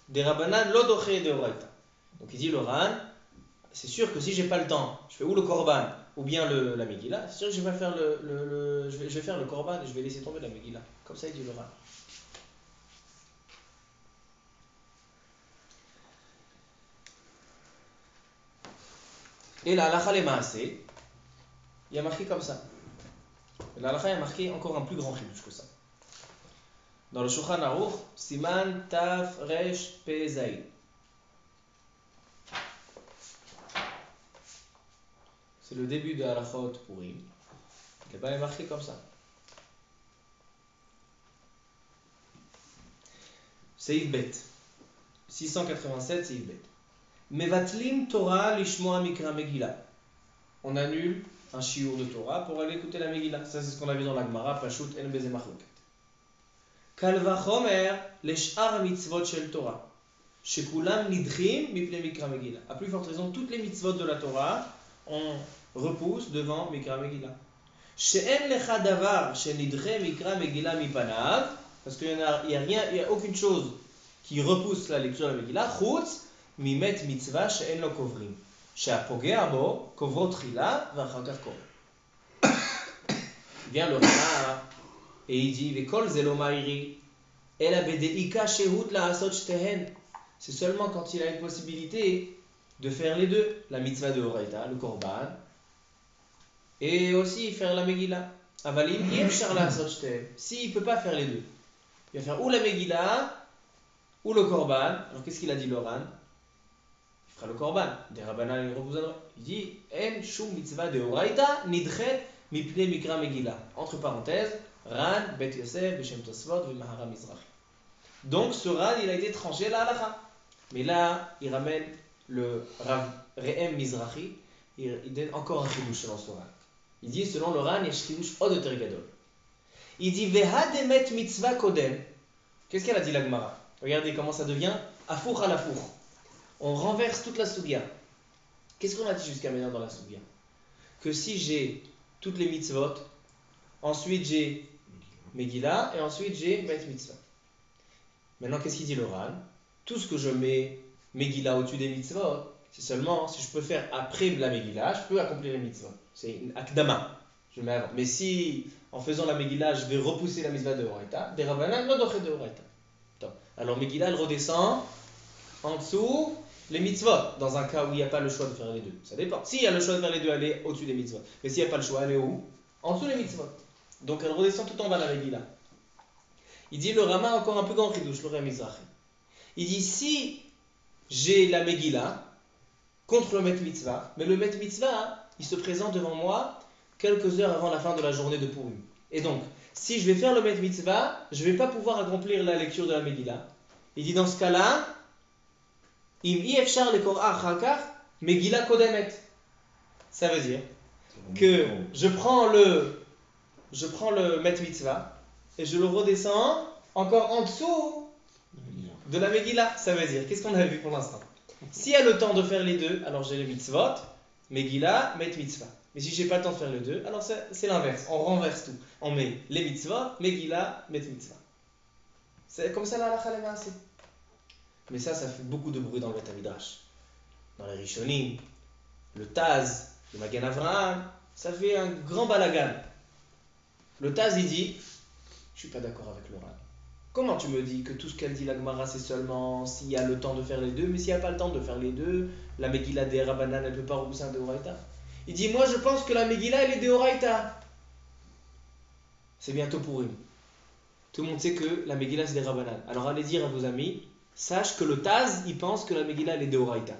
des Rabbanan, Lodoche Deoraita. Donc il dit le Ran, c'est sûr que si j'ai pas le temps, je fais ou le Korban, ou bien la Megillah, c'est sûr que je vais faire je vais faire le Korban et je vais laisser tomber la Megillah. Comme ça, il dit le Ran. Et la halakha les maaseh, il y a marqué comme ça. La halakha, il y a marqué encore un plus grand chidush que ça. Dans le Shulchan Aruch, Siman Taf Resh Pe Zayin. C'est le début de Halachot Purim. Et là-bas, il est marqué comme ça. Seif Bet. 687, Seif Bet. Mevatlim Torah lishmoa mikra Megillah. On annule un shiur de Torah pour aller écouter la Megillah. Ça, c'est ce qu'on a vu dans la Gemara, Pashut en beze machloket. Kal vachomer leshar mitzvot shel Torah. Shekulam nidchim mipne mikra Megillah. À plus forte raison, toutes les mitzvot de la Torah, on repousse devant mikra Megillah. She'en lecha davar shenidche mikra Megillah mipanav. Parce qu'il n'y a aucune chose qui repousse la lecture de la Megillah. Chutz mimet mitzvah she'en lo kovrim. She'apogea bo kovro tchila v'achar kor. Vient le Rama et il dit Vekol zelo ma'iri ela bedeika shehut la'asot shtehen. C'est seulement quand il a une possibilité de faire les deux, la mitzvah de Horaïta, le korban, et aussi faire la Megillah. Avalim yefshar la'asot shtehen. S'il ne peut pas faire les deux, il va faire ou la Megillah ou le korban. Alors qu'est-ce qu'il a dit Loran? Il fera le korban. Des Rabbanan et Rabbanan. Il dit En shum mitzvah de Horaïta nidchet mipne mikra Megillah. Entre parenthèses, Ran, Bet Yosef, Beshem Tosfot, Vimahara Mizrahi. Donc ce Ran, il a été tranché à la halakha. Mais là, il ramène le Rav Re'em Mizrahi, il donne encore un chidouche selon ce Ran. Il dit selon le Ran, il y a chidouche od yoter gadol. Il dit Veha demet mitzvah kodem. Qu'est-ce qu'elle a dit la Gemara? Regardez comment ça devient afour à l'afour. On renverse toute la Sugia. Qu'est-ce qu'on a dit jusqu'à maintenant dans la Sugia? Que si j'ai toutes les mitzvot, ensuite j'ai Megillah et ensuite j'ai Met Mitzvah. Maintenant, qu'est-ce qu'il dit le Ran? Tout ce que je mets Megillah au-dessus des mitzvot, c'est seulement si je peux faire après la Megillah, je peux accomplir les mitzvot. C'est une akdama. Je mets avant. Mais si en faisant la Megillah, je vais repousser la mitzvah de Horaïta, des Rabbanan, non d'ochet de Horaïta. Alors Megillah, elle redescend en dessous les mitzvot, dans un cas où il n'y a pas le choix de faire les deux. Ça dépend. S'il y a le choix de faire les deux, elle est au-dessus des mitzvot. Mais s'il n'y a pas le choix, elle est où? En dessous des mitzvot. Donc elle redescend tout en bas la Megillah. Il dit le Rama encore un peu grand chidouche, le Rama Mizrahi. Il dit si j'ai la Megillah contre le Met Mitzvah, mais le Met Mitzvah, il se présente devant moi quelques heures avant la fin de la journée de Purim. Et donc, si je vais faire le Met Mitzvah, je ne vais pas pouvoir accomplir la lecture de la Megillah. Il dit dans ce cas-là, Im ifshar lekor achakar Megillah kodemet. Ça veut dire que je prends le Met Mitzvah et je le redescends encore en dessous de la Megillah. Ça veut dire, qu'est-ce qu'on a vu pour l'instant? S'il y a le temps de faire les deux, alors j'ai les mitzvot, Megillah, Met Mitzvah. Mais si j'ai pas le temps de faire les deux, alors c'est l'inverse, on renverse tout. On met les mitzvot, Megillah, Met Mitzvah. C'est comme ça la halakha les maaseh. Mais ça fait beaucoup de bruit dans le Beth Midrash. Dans les Rishonim, le Taz, le Magen Avraham, ça fait un grand balagan. Le Taz, il dit, je suis pas d'accord avec le Ran. Comment tu me dis que tout ce qu'elle dit la Gemara, c'est seulement s'il y a le temps de faire les deux, mais s'il n'y a pas le temps de faire les deux, la Megillah des Rabbanan, elle ne peut pas repousser un Deoraita. Il dit, moi je pense que la Megillah elle est d'Oraita. C'est bientôt Purim. Tout le monde sait que la Megillah c'est des Rabbanan. Alors allez dire à vos amis, sache que le Taz, il pense que la Megillah elle est d'Oraita.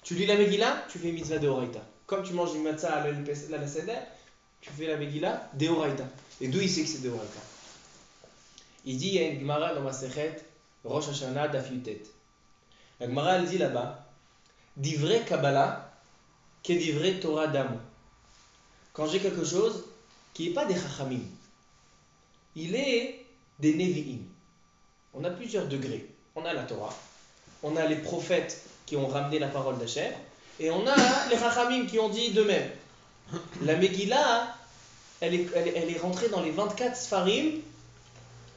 Tu lis la Megillah, tu fais mitzvah d'Oraita. Comme tu manges une matzah à la Seder, tu fais la Megillah d'Oraita. Et d'où il sait que c'est d'Oraita? Il dit, il y a une Gemara dans ma Sechet, Rosh Hashanah Daf Yutet. La Gemara elle dit là-bas, d'ivrei Kabbalah, que d'ivrei Torah d'Amo. Quand j'ai quelque chose qui n'est pas des Chachamim, il est des Nevi'im. On a plusieurs degrés. On a la Torah, on a les prophètes qui ont ramené la parole d'Hachem, et on a les Chachamim qui ont dit d'eux-mêmes. La Megillah, elle est rentrée dans les 24 Sfarim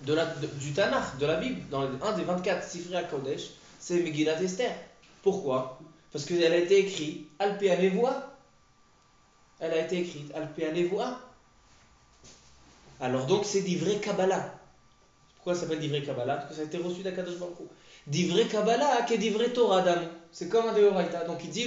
du Tanakh, de la Bible. Dans un des 24 Sifrei HaKodesh, c'est Megillat Esther. Pourquoi? Parce qu'elle a été écrite Al-Pi HaNevoah. Elle a été écrite Al-Pi HaNevoah. Alors donc c'est d'ivrei Kabbalah. Pourquoi ça s'appelle d'ivrei Kabbalah? Parce que ça a été reçu d'Akadosh Baruch Hu. D'ivrei Kabbalah que d'ivrei Torah d'Amo. C'est comme un Deoraita. Donc il dit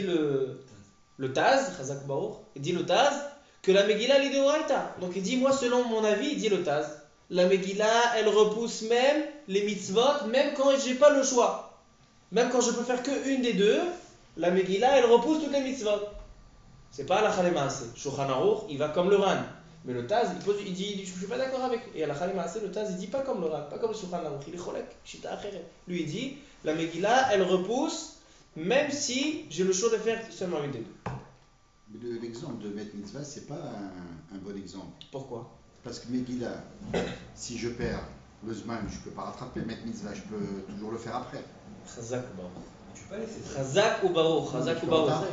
le Taz, Chazak Baruch, il dit le Taz que la Megillah est Deoraita. Donc il dit, moi selon mon avis, il dit le Taz, la Megillah elle repousse même les mitzvot, même quand j'ai pas le choix. Même quand je peux faire que une des deux, la Megillah elle repousse toutes les mitzvot. C'est pas la Maaseh. Shulchan Aruch, il va comme le Ran. Mais le Taz, il dit, je suis pas d'accord avec. Et à la Maaseh, le Taz, il dit pas comme le Ran, pas comme le Shulchan Aruch. Il est cholek, shita acheret. Lui, il dit, la Megillah, elle repousse, même si j'ai le choix de faire seulement une des deux.
Mais l'exemple de Met Mitzvah, c'est pas un bon exemple.
Pourquoi?
Parce que Megillah, si je perds le Zman, je peux pas rattraper. Met Mitzvah, je peux toujours le faire après.
Chazak ou Baruch.
Tu peux pas laisser ça.
Chazak ou Baruch, Chazak ou Baruch.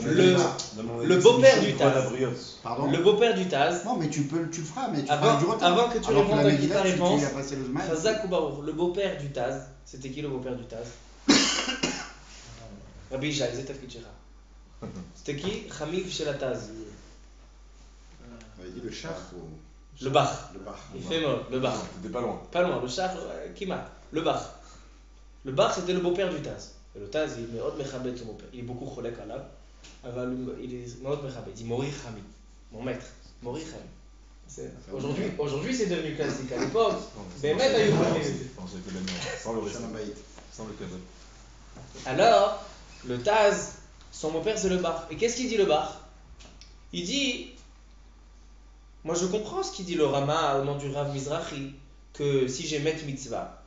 Le
Le beau-père du Taz.
Pardon?
Le beau-père du Taz.
Non, mais tu le feras, mais tu feras du retard.
Avant que tu
Alors
répondes
la
à
Megillah,
ta
tu
réponse,
as passé le Zman.
Chazak ou Baruch, le beau-père du Taz, c'était qui le beau-père du Taz? Rabbi Yishai, c'est Tafkid Shecha. C'était qui? Chamiv chez la Taz.
Il dit le char ou
Le Bach.
le bar.
Il fait mot, le Bach.
T'étais pas loin.
Pas loin, le Shach, Kima. Le Bach. Le Bach, c'était le beau-père du Taz. Et le Taz, il est Meod Mechabed, son beau-père. Il est beaucoup cholek à l'âme. Il est Meod Mechabed. Il dit Mori Chami. Mon maître. Mori Chami. Aujourd'hui, c'est devenu classique. À l'époque, des maîtres à
Sans le
Le
récit.
Shalom
Sans le cadeau.
Alors, le Taz, son beau-père, c'est le Bach. Et qu'est-ce qu'il dit le Bach? Il dit, moi je comprends ce qu'il dit le Rama au nom du Rav Mizrahi, que si j'ai Met Mitzvah,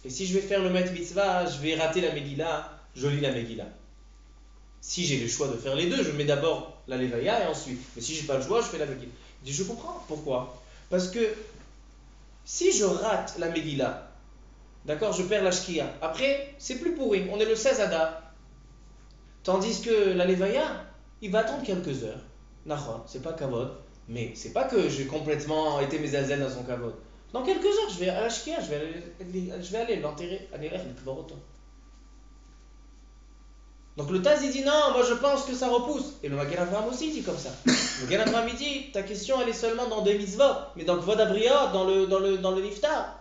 et si je vais faire le Met Mitzvah, je vais rater la Megillah, je lis la Megillah. Si j'ai le choix de faire les deux, je mets d'abord la Levaya et ensuite. Mais si j'ai pas le choix, je fais la Megillah. Il dit, je comprends. Pourquoi? Parce que si je rate la Megillah, d'accord, je perds la Shkia. Après, c'est plus pourri. On est le 16 Adar. Tandis que la Levaya, il va attendre quelques heures. Nachon, c'est pas kavod. Mais c'est pas que j'ai complètement été mes alzen dans son kavod. Dans quelques heures, je vais à la Shkia, je vais aller l'enterrer. Aller le autant. Donc le Taz il dit non, moi je pense que ça repousse. Et le Magen Avraham aussi dit comme ça. Le Magen Avraham il dit, ta question elle est seulement dans des mitzvot, mais dans le Kvod Abriot, dans le Niftar.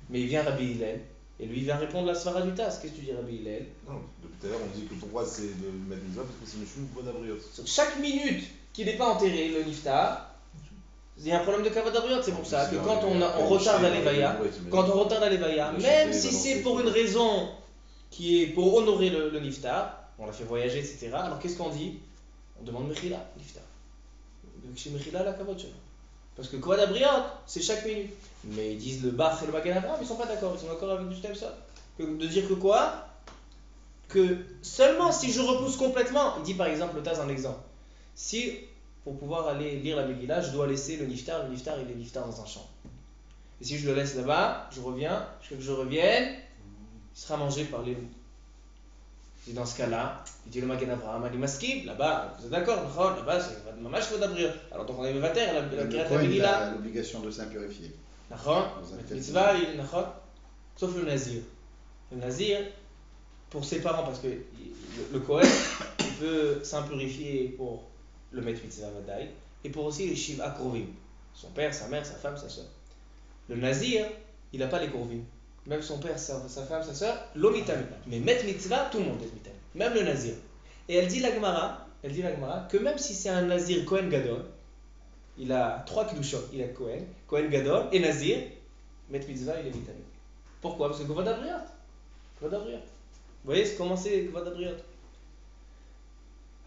Mais il vient Rabbi Hillel, et lui il vient répondre la Svara du Taz. Qu'est-ce que tu dis Rabbi Hillel?
Non, depuis tout à l'heure, on dit que ton droit c'est de mettre une parce que c'est Mishum Kvod Abriot.
Sur chaque minute qu'il n'est pas enterré, le Niftar, il y a un problème de Kvod Abriot. C'est pour ça que quand on retarde la Levaya, même si c'est pour une raison qui est pour honorer le Niftar, on l'a fait voyager, etc. Alors qu'est-ce qu'on dit? On demande Mechila, Niftar. Chez Mechila, la Kavod Shelo. Parce que Kvod Abriot, c'est chaque minute. Mais ils disent le Bach et le Magen Avraham, ils sont pas d'accord. Ils sont d'accord avec du ça. De dire que quoi? Que seulement si je repousse complètement, il dit par exemple, le Taz un exemple. Si, pour pouvoir aller lire la Megillah, je dois laisser le Niftar il est Niftar dans un champ. Et si je le laisse là-bas, je reviens, jusqu'à que je revienne, il sera mangé par les loups. Et dans ce cas-là, il dit le Magen Avraham, Ali Maskib, là-bas, vous êtes d'accord, là-bas, c'est Mamash Kvod Abriot. Alors donc on est Mevater, la Kirat la
Il
Megillah.
a l'obligation de s'impurifier.
Nachon, mitzvah, sauf le Nazir. Le Nazir, pour ses parents, parce que le Kohen, il peut s'impurifier pour le Met Mitzvah Vadaï, et pour aussi les Shiv Akrovim, son père, sa mère, sa femme, sa soeur. Le Nazir, il n'a pas les Krovim. Même son père, sa femme, sa soeur, l'Omitam. Mais Met Mitzvah, tout le monde est Mitam. Même le Nazir. Et elle dit la Gemara que même si c'est un Nazir Kohen Gadol, il a 3 Kedushot, il a Kohen Gadol et Nazir, Met Mitzvah, il est vitamine. Pourquoi? Parce que Kavod Abriot. Vous voyez comment c'est Kavod Abriot.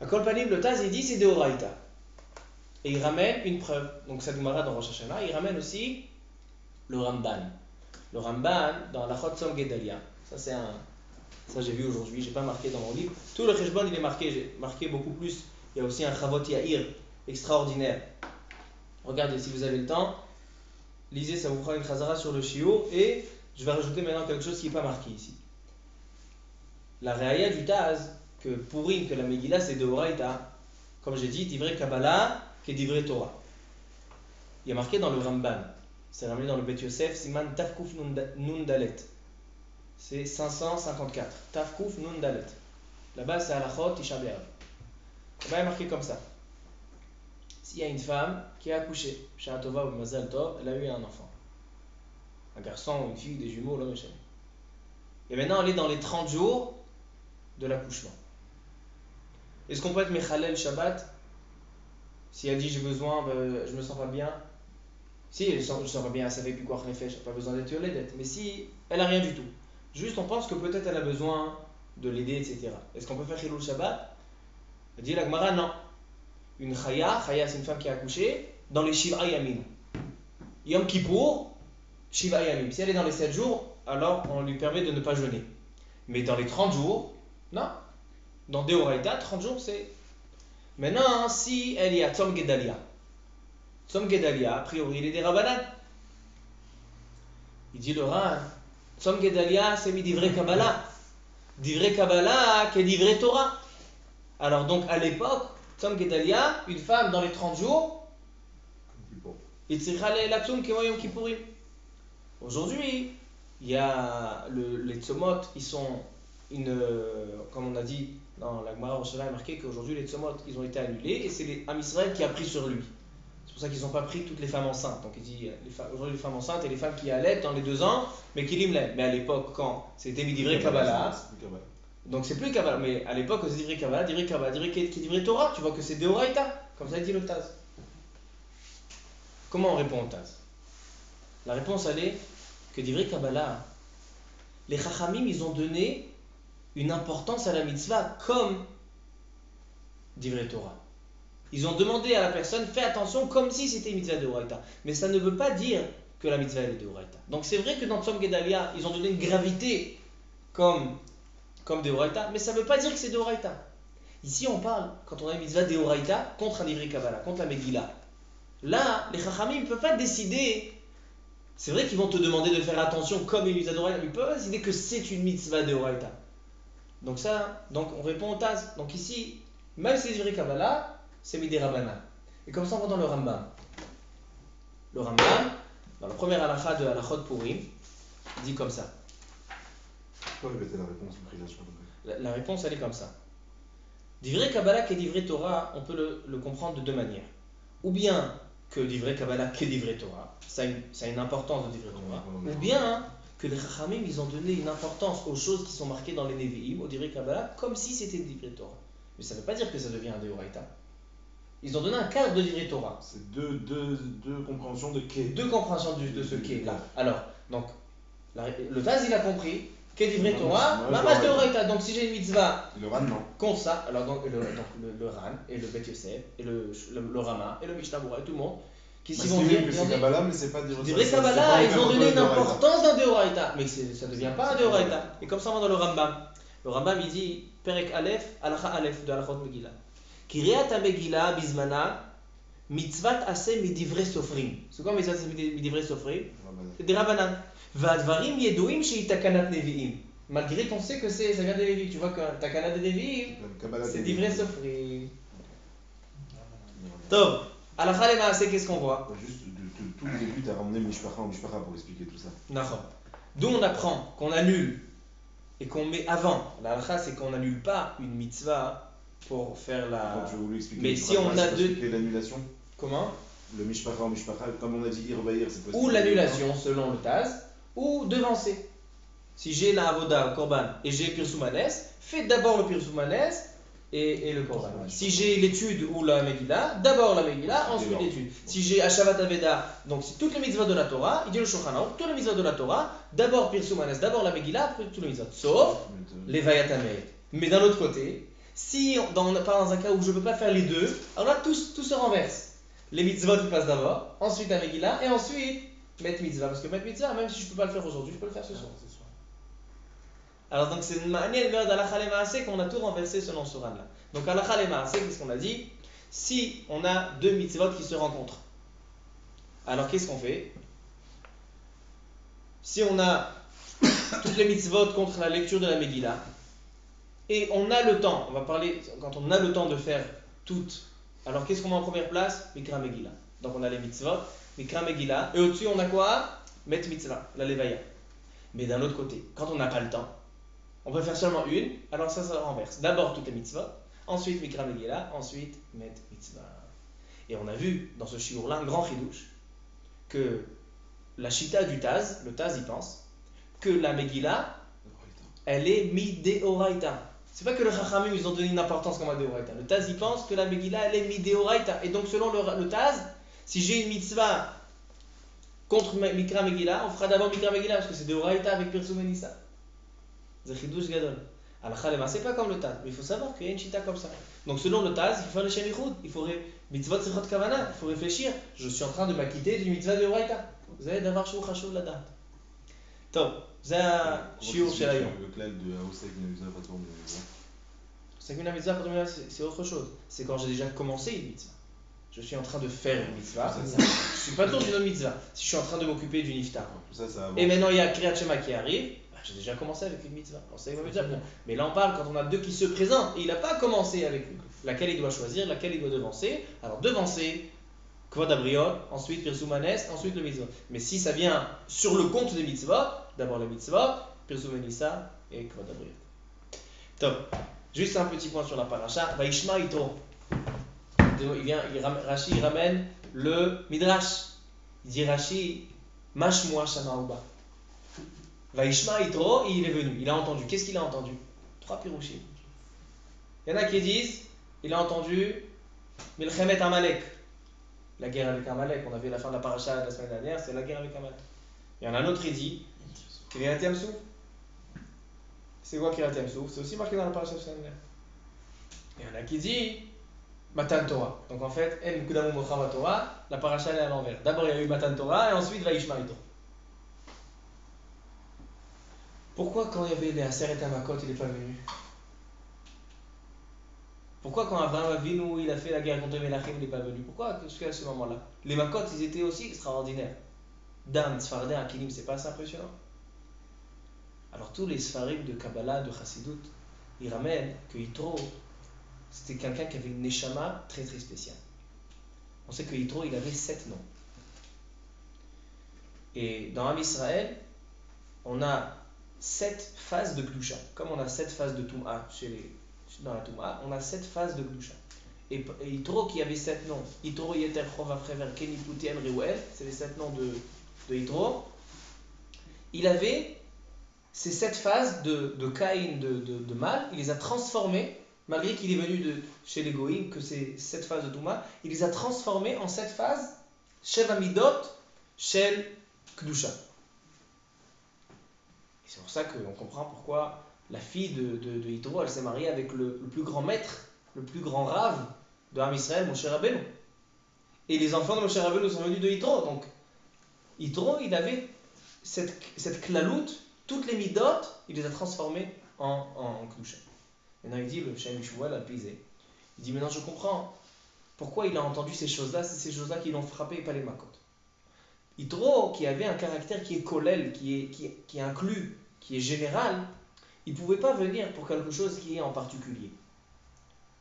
À Kol Panim, le Taz, il dit c'est Deoraita. Et il ramène une preuve. Donc, cette Gemara dans Rosh Hashanah, il ramène aussi le Ramban. Le Ramban, dans la Chot Gedalia. Ça, j'ai vu aujourd'hui, j'ai pas marqué dans mon livre. Tout le Cheshbon, il est marqué, j'ai marqué beaucoup plus. Il y a aussi un Chavot Yair extraordinaire. Regardez, si vous avez le temps, lisez, ça vous fera une chazara sur le Shiur. Et je vais rajouter maintenant quelque chose qui n'est pas marqué ici. La Reaya du Taz, que Purim, que la Megillah, c'est de Horaïta. Comme j'ai dit, Divrei Kabbalah, qui est Divrei Torah. Il y a marqué dans le Ramban. C'est ramené dans le Bet Yosef, Siman Tafkuf Nun Dalet. C'est 554. Tafkuf Nun Dalet. Là-bas, c'est Alachot Tisha B'Av. Là-bas, il est marqué comme ça. S'il y a une femme qui a accouché, Shana Tova ou Mazal Tov, elle a eu un enfant. Un garçon ou une fille, des jumeaux, l'homme est. Et maintenant, elle est dans les 30 jours de l'accouchement. Est-ce qu'on peut être Mechalel Shabbat? Si elle dit j'ai besoin, je me sens pas bien. Si elle ne sent pas bien, elle savait plus quoi faire, elle n'a pas besoin d'être yoledet. Mais si elle a rien du tout, juste on pense que peut-être elle a besoin de l'aider, etc. Est-ce qu'on peut faire Chilul Shabbat? Elle dit la Gemara non. Une Chaya c'est une femme qui a accouché, dans les Shiva Yamim. Yom Kippour, Shiva Yamim. Si elle est dans les 7 jours, alors on lui permet de ne pas jeûner. Mais dans les 30 jours, non. Dans Deoraita, 30 jours c'est. Maintenant, si elle est à Tzom Gedalia, a priori, il est des Rabbanan. Il dit le Ran, Tzom Gedalia, c'est mis Divrei Kabbalah. Divrei Kabbalah, qui est Divrei Torah. Alors donc, à l'époque, Tzom Gedalia, une femme dans les 30 jours, il tzricha la tzum kemo Yom Kippourim. Aujourd'hui, il y a les tzomot, ils sont comme on a dit dans la Gemara Rosh Hashanah, il est marqué qu'aujourd'hui les tzomot, ils ont été annulés et c'est les Am Israël qui a pris sur lui. C'est pour ça qu'ils n'ont pas pris toutes les femmes enceintes. Donc il dit aujourd'hui les femmes enceintes et les femmes qui allaitent dans les 2 ans, mais qui l'imlèment. Mais à l'époque, quand c'était mis Divrei Kabbalah, donc c'est plus Kabbalah, mais à l'époque c'est Divrei Kabbalah, qui est Divrei Torah, tu vois que c'est Deoraita, comme ça dit le Taz. Comment on répond au Taz? La réponse elle est que Divrei Kabbalah, les Chachamim ils ont donné une importance à la mitzvah comme Divrei Torah. Ils ont demandé à la personne, fais attention comme si c'était une mitzvah de Horaïta. Mais ça ne veut pas dire que la mitzvah est de Horaïta. Donc c'est vrai que dans Tzom Gedalia, ils ont donné une gravité comme de Horaïta, mais ça ne veut pas dire que c'est de Horaïta. Ici on parle, quand on a une mitzvah de Horaïta, contre un Divrei Kabbalah, contre la Megillah. Là, les Chachamim ne peuvent pas décider. C'est vrai qu'ils vont te demander de faire attention comme une mitzvah de Horaïta, mais ils ne peuvent pas décider que c'est une mitzvah de Horaïta. Donc on répond au Taz. Donc ici, même si c'est Divrei Kabbalah, c'est Midei Rabbanan. Et comme ça, on va dans le Rambam. Le Rambam, dans la première halakha de Halachot Purim, il dit comme ça.
Tu peux répéter la réponse ou prière sur
La réponse, elle est comme ça. Divrei Kabbalah qui est Divrei Torah, on peut le comprendre de 2 manières. Ou bien que Divrei Kabbalah qui est Divrei Torah, ça a une importance de Divrei Torah. Ou bien que les Chachamim, ils ont donné une importance aux choses qui sont marquées dans les Nevi'im, au Divrei Kabbalah, comme si c'était Divrei Torah. Mais ça ne veut pas dire que ça devient un Deoraita. Ils ont donné un cadre de Divrei Torah.
C'est deux compréhensions de Ké.
2 compréhensions de ce Ké là. Alors, donc, le Taz il a compris qu'est Divrei Torah, Mamash Deoraita. Donc si j'ai une mitzvah
Le Ran, non.
contre ça, alors donc le Ran et le Bet Yosef et le Rama et le Mishnah Bura et tout le monde qui s'y vont dire.
C'est Kabbalah, mais c'est pas
Divrei Kabbalah, ils ont donné une importance d'un Deoraita, mais ça ne devient pas un Deoraita. Et comme ça on va dans le Rambam. Le Rambam il dit Perek Aleph, Halacha Aleph de Halachot Megillah. Kiryat HaMegillah Bizmana Mitzvat Aseh Midivrei Sofrim. C'est quoi Mitzvat Aseh Midivrei Sofrim? C'est des Rabbanan. Va'advarim Yeduim Shei Takanat Nevi'im. Malgré qu'on sait que ça vient des Nevi'im. Tu vois que Takanat des Nevi'im, c'est Divrei Sofrim. Top. Halakha Lemaaseh, qu'est-ce qu'on voit?
Juste tout le début, tu as ramené Mishpacha pour expliquer tout ça.
D'accord. D'où on apprend qu'on annule et qu'on met avant. La halakha, c'est qu'on n'annule pas une mitzvah pour faire la.
Donc, je voulais expliquer.
Mais si on a
l'annulation.
Comment?
Le Mishpacha, comme on a dit, Irbaïr, c'est possible.
Ou l'annulation selon le Taz, ou devancer. Si j'ai la Avoda, Korban, et j'ai Pirsoumanes, fais d'abord le Pirsoumanes, et le Korban. Si j'ai l'étude ou la Megillah, d'abord la Megillah, ensuite l'étude. Si j'ai Hashavat Aveda, donc si toutes les mitzvot de la Torah, il dit le Shulchan Aruch, toutes les mitzvot de la Torah, d'abord Pirsum Hanes, d'abord la Megillah, après toutes les mitzvot, sauf les Vayat Hamelet. Mais d'un autre côté, si on n'est pas dans un cas où je ne peux pas faire les deux, alors là tout se renverse. Les mitzvot ils passent d'abord, ensuite la Megillah, et ensuite Met Mitzvah. Parce que Met Mitzvah, même si je ne peux pas le faire aujourd'hui, je peux le faire ce soir. Alors donc c'est une manière d'Alacha le Maaseh qu'on a tout renversé selon ce Ran là. Donc Alacha le Maaseh, qu'est-ce qu'on a dit? Si on a deux mitzvot qui se rencontrent, alors qu'est-ce qu'on fait? Si on a toutes les mitzvot contre la lecture de la Megillah, et on a le temps, on va parler, quand on a le temps de faire toutes, alors qu'est-ce qu'on met en première place? Mikra Megillah. Donc on a les mitzvot, Mikra Megillah, et au-dessus on a quoi? Met Mitzvah, la Levaya. Mais d'un autre côté, quand on n'a pas le temps, on peut faire seulement une, alors ça renverse. D'abord toutes les mitzvot, ensuite Mikra Megillah, ensuite Met Mitzvah. Et on a vu dans ce shiur-là un grand chidouche que la Shita du Taz, le Taz y pense, que la Megillah, elle est Mideoraita. C'est pas que le Chachamim ils ont donné une importance comme à Deoraita. Le Taz y pense que la Megillah elle est Mideoraita. Et donc selon le Taz, si j'ai une mitzvah contre Mikra Megillah, on fera d'abord Mikra Megillah parce que c'est Deoraita avec Pirsum Nissa. C'est Chidouche Gadol. Alacha Lema, c'est pas comme le Taz, mais il faut savoir qu'il y a une chita comme ça. Donc selon le Taz, il faut faire le Shem Yichud, il faut mitzvot Sechot Kavana, il faut réfléchir. Je suis en train de m'acquitter d'une mitzvah de Horaïta. Vous allez d'avoir Shou Chashou la date. Top, c'est un shiur chez Ayon.
Le klal de Aosek Mitzvah Patur Mitzvah.
C'est qu'une mitzvah, c'est autre chose. C'est quand j'ai déjà commencé une mitzvah. Je suis en train de faire une mitzvah. Je suis pas tour d'une autre mitzvah. Si je suis en train de m'occuper d'une iftar. Et maintenant il y a Kriyat Shema qui arrive. J'ai déjà commencé avec une mitzvah. Alors, c'est une mitzvah. Mais là, on parle quand on a deux qui se présentent et il n'a pas commencé avec une. Laquelle il doit choisir, laquelle il doit devancer. Alors, devancer, Kvod Abriot, ensuite Pirsum Hanes, ensuite le mitzvah. Mais si ça vient sur le compte des mitzvot, d'abord les mitzvot, Pirsum Nissa et Kvod Abriot. Top. Juste un petit point sur la paracha. Vaishma Yitro. Rashi ramène le Midrash. Il dit Rashi, Mashmua Shamaouba. Vaishma Yitro, et il est venu, il a entendu. Qu'est-ce qu'il a entendu? 3 pirouchim. Il y en a qui disent, il a entendu Milchemet Amalek, la guerre avec Amalek. On a vu la fin de la paracha de la semaine dernière, c'est la guerre avec Amalek. Il y en a un autre qui dit Kriyat Yamsouf. C'est quoi Kriyat Yamsouf? C'est aussi marqué dans la paracha de la semaine dernière. Il y en a qui dit Matan Torah. Donc en fait, El Kudamu Mochama Torah, la paracha elle est à l'envers. D'abord il y a eu Matan Torah et ensuite Vaishma Yitro. Pourquoi quand il y avait les Aseret Hamakot, il n'est pas venu? Pourquoi quand Abraham Avinu il a fait la guerre contre Melachim, il n'est pas venu? Pourquoi jusqu'à ce moment-là? Les Makot, ils étaient aussi extraordinaires. Dan, Sfardin, Akilim, c'est pas assez impressionnant? Alors tous les Sfarim de Kabbalah, de Chassidut, ils ramènent que Yitro, c'était quelqu'un qui avait une Neshama très très spéciale. On sait que Yitro, il avait 7 noms. Et dans Am Israël, on a 7 phases de Kedusha. Comme on a 7 phases de Toum'a dans la Toum'a, on a 7 phases de Kedusha. Et Yitro qui avait 7 noms, Yitro, Yeter, Chov, Afrever, Keni, Putien, Reuel, c'est les 7 noms de Yitro. Il avait ces 7 phases de Caïn, de mal, il les a transformées, malgré qu'il est venu chez les Goïm, que c'est 7 phases de Toum'a, il les a transformées en 7 phases, Shev Amidot, Shel Kedusha. C'est pour ça qu'on comprend pourquoi la fille de Yitro, elle s'est mariée avec le plus grand maître, le plus grand rave de Am Israël, Moshe Rabbeinu. Et les enfants de Moshe Rabbeinu sont venus de Yitro. Donc, Yitro, il avait cette klalout, toutes les midot, il les a transformées en Kedusha. Maintenant, il dit, le Shem Yishuel a pisé. Il dit, maintenant je comprends pourquoi il a entendu ces choses-là, c'est ces choses-là qui l'ont frappé et pas les makot. Yitro, qui avait un caractère qui est kolel, qui est inclus, qui est général, il ne pouvait pas venir pour quelque chose qui est en particulier.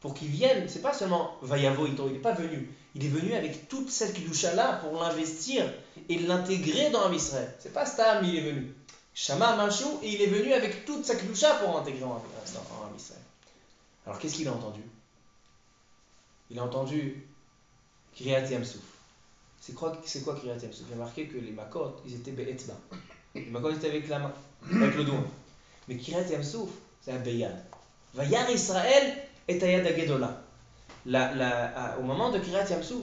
Pour qu'il vienne, c'est pas seulement Vayavo Yitro, il n'est pas venu. Il est venu avec toute cette Kedusha-là pour l'investir et l'intégrer dans Am Israël. C'est pas Stam, il est venu. Shama Mashou, et il est venu avec toute sa Kedusha pour l'intégrer en Am Israël. Alors qu'est-ce qu'il a entendu? Il a entendu Kriyat Yamsouf. C'est quoi Kriyat Yamsouf? Il y a marqué que les Makot, ils étaient Be'etzba. Les Makot étaient avec la main, avec le doigt. Mais Kriyat Yamsouf, c'est un Beyad. Vayar Israël et Ayad Agedola. Au moment de Kiryat Yamsuf,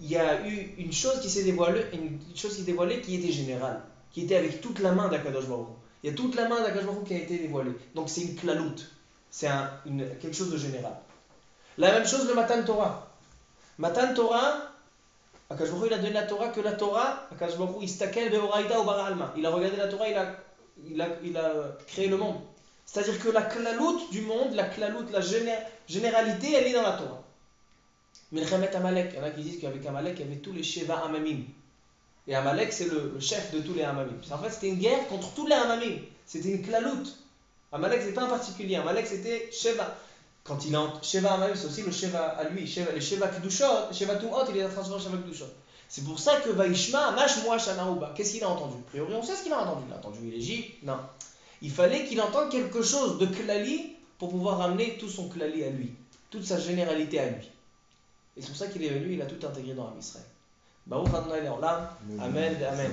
il y a eu une chose qui s'est dévoilée, qui était générale, qui était avec toute la main d'Akadosh Baruch Hu. Il y a toute la main d'Akadosh Baruch Hu qui a été dévoilée. Donc c'est une klalout, c'est quelque chose de général. La même chose le Matan Torah. Matan Torah, Akadosh Baruch Hu il a donné la Torah que la Torah, Akadosh Baruch Hu istakel beoraita ou bara alma. Il a regardé la Torah, il a créé le monde. C'est-à-dire que la klalout du monde, la généralité, elle est dans la Torah. Milchemet Amalek, il y en a qui disent qu'avec Amalek, il y avait tous les Sheva Hamamim. Et Amalek, c'est le chef de tous les Hamamim. En fait, c'était une guerre contre tous les Hamamim. C'était une klalout. Amalek, c'était pas un particulier. Amalek, c'était Sheva. Quand il entre Sheva Hamamim, c'est aussi le Sheva à lui. Les Sheva Kedushot, Sheva Tumot, il est transformé en Sheva Kedushot. C'est pour ça que Vaishma, Mash Moa Shanaouba. Qu'est-ce qu'il a entendu? A priori, on sait ce qu'il a entendu. Il a entendu l'Égypte? Non. Il fallait qu'il entende quelque chose de klali pour pouvoir ramener tout son klali à lui, toute sa généralité à lui. Et c'est pour ça qu'il est venu, il a tout intégré dans Am Israël. Baruch Adonai Le'olam. Amen. Amen.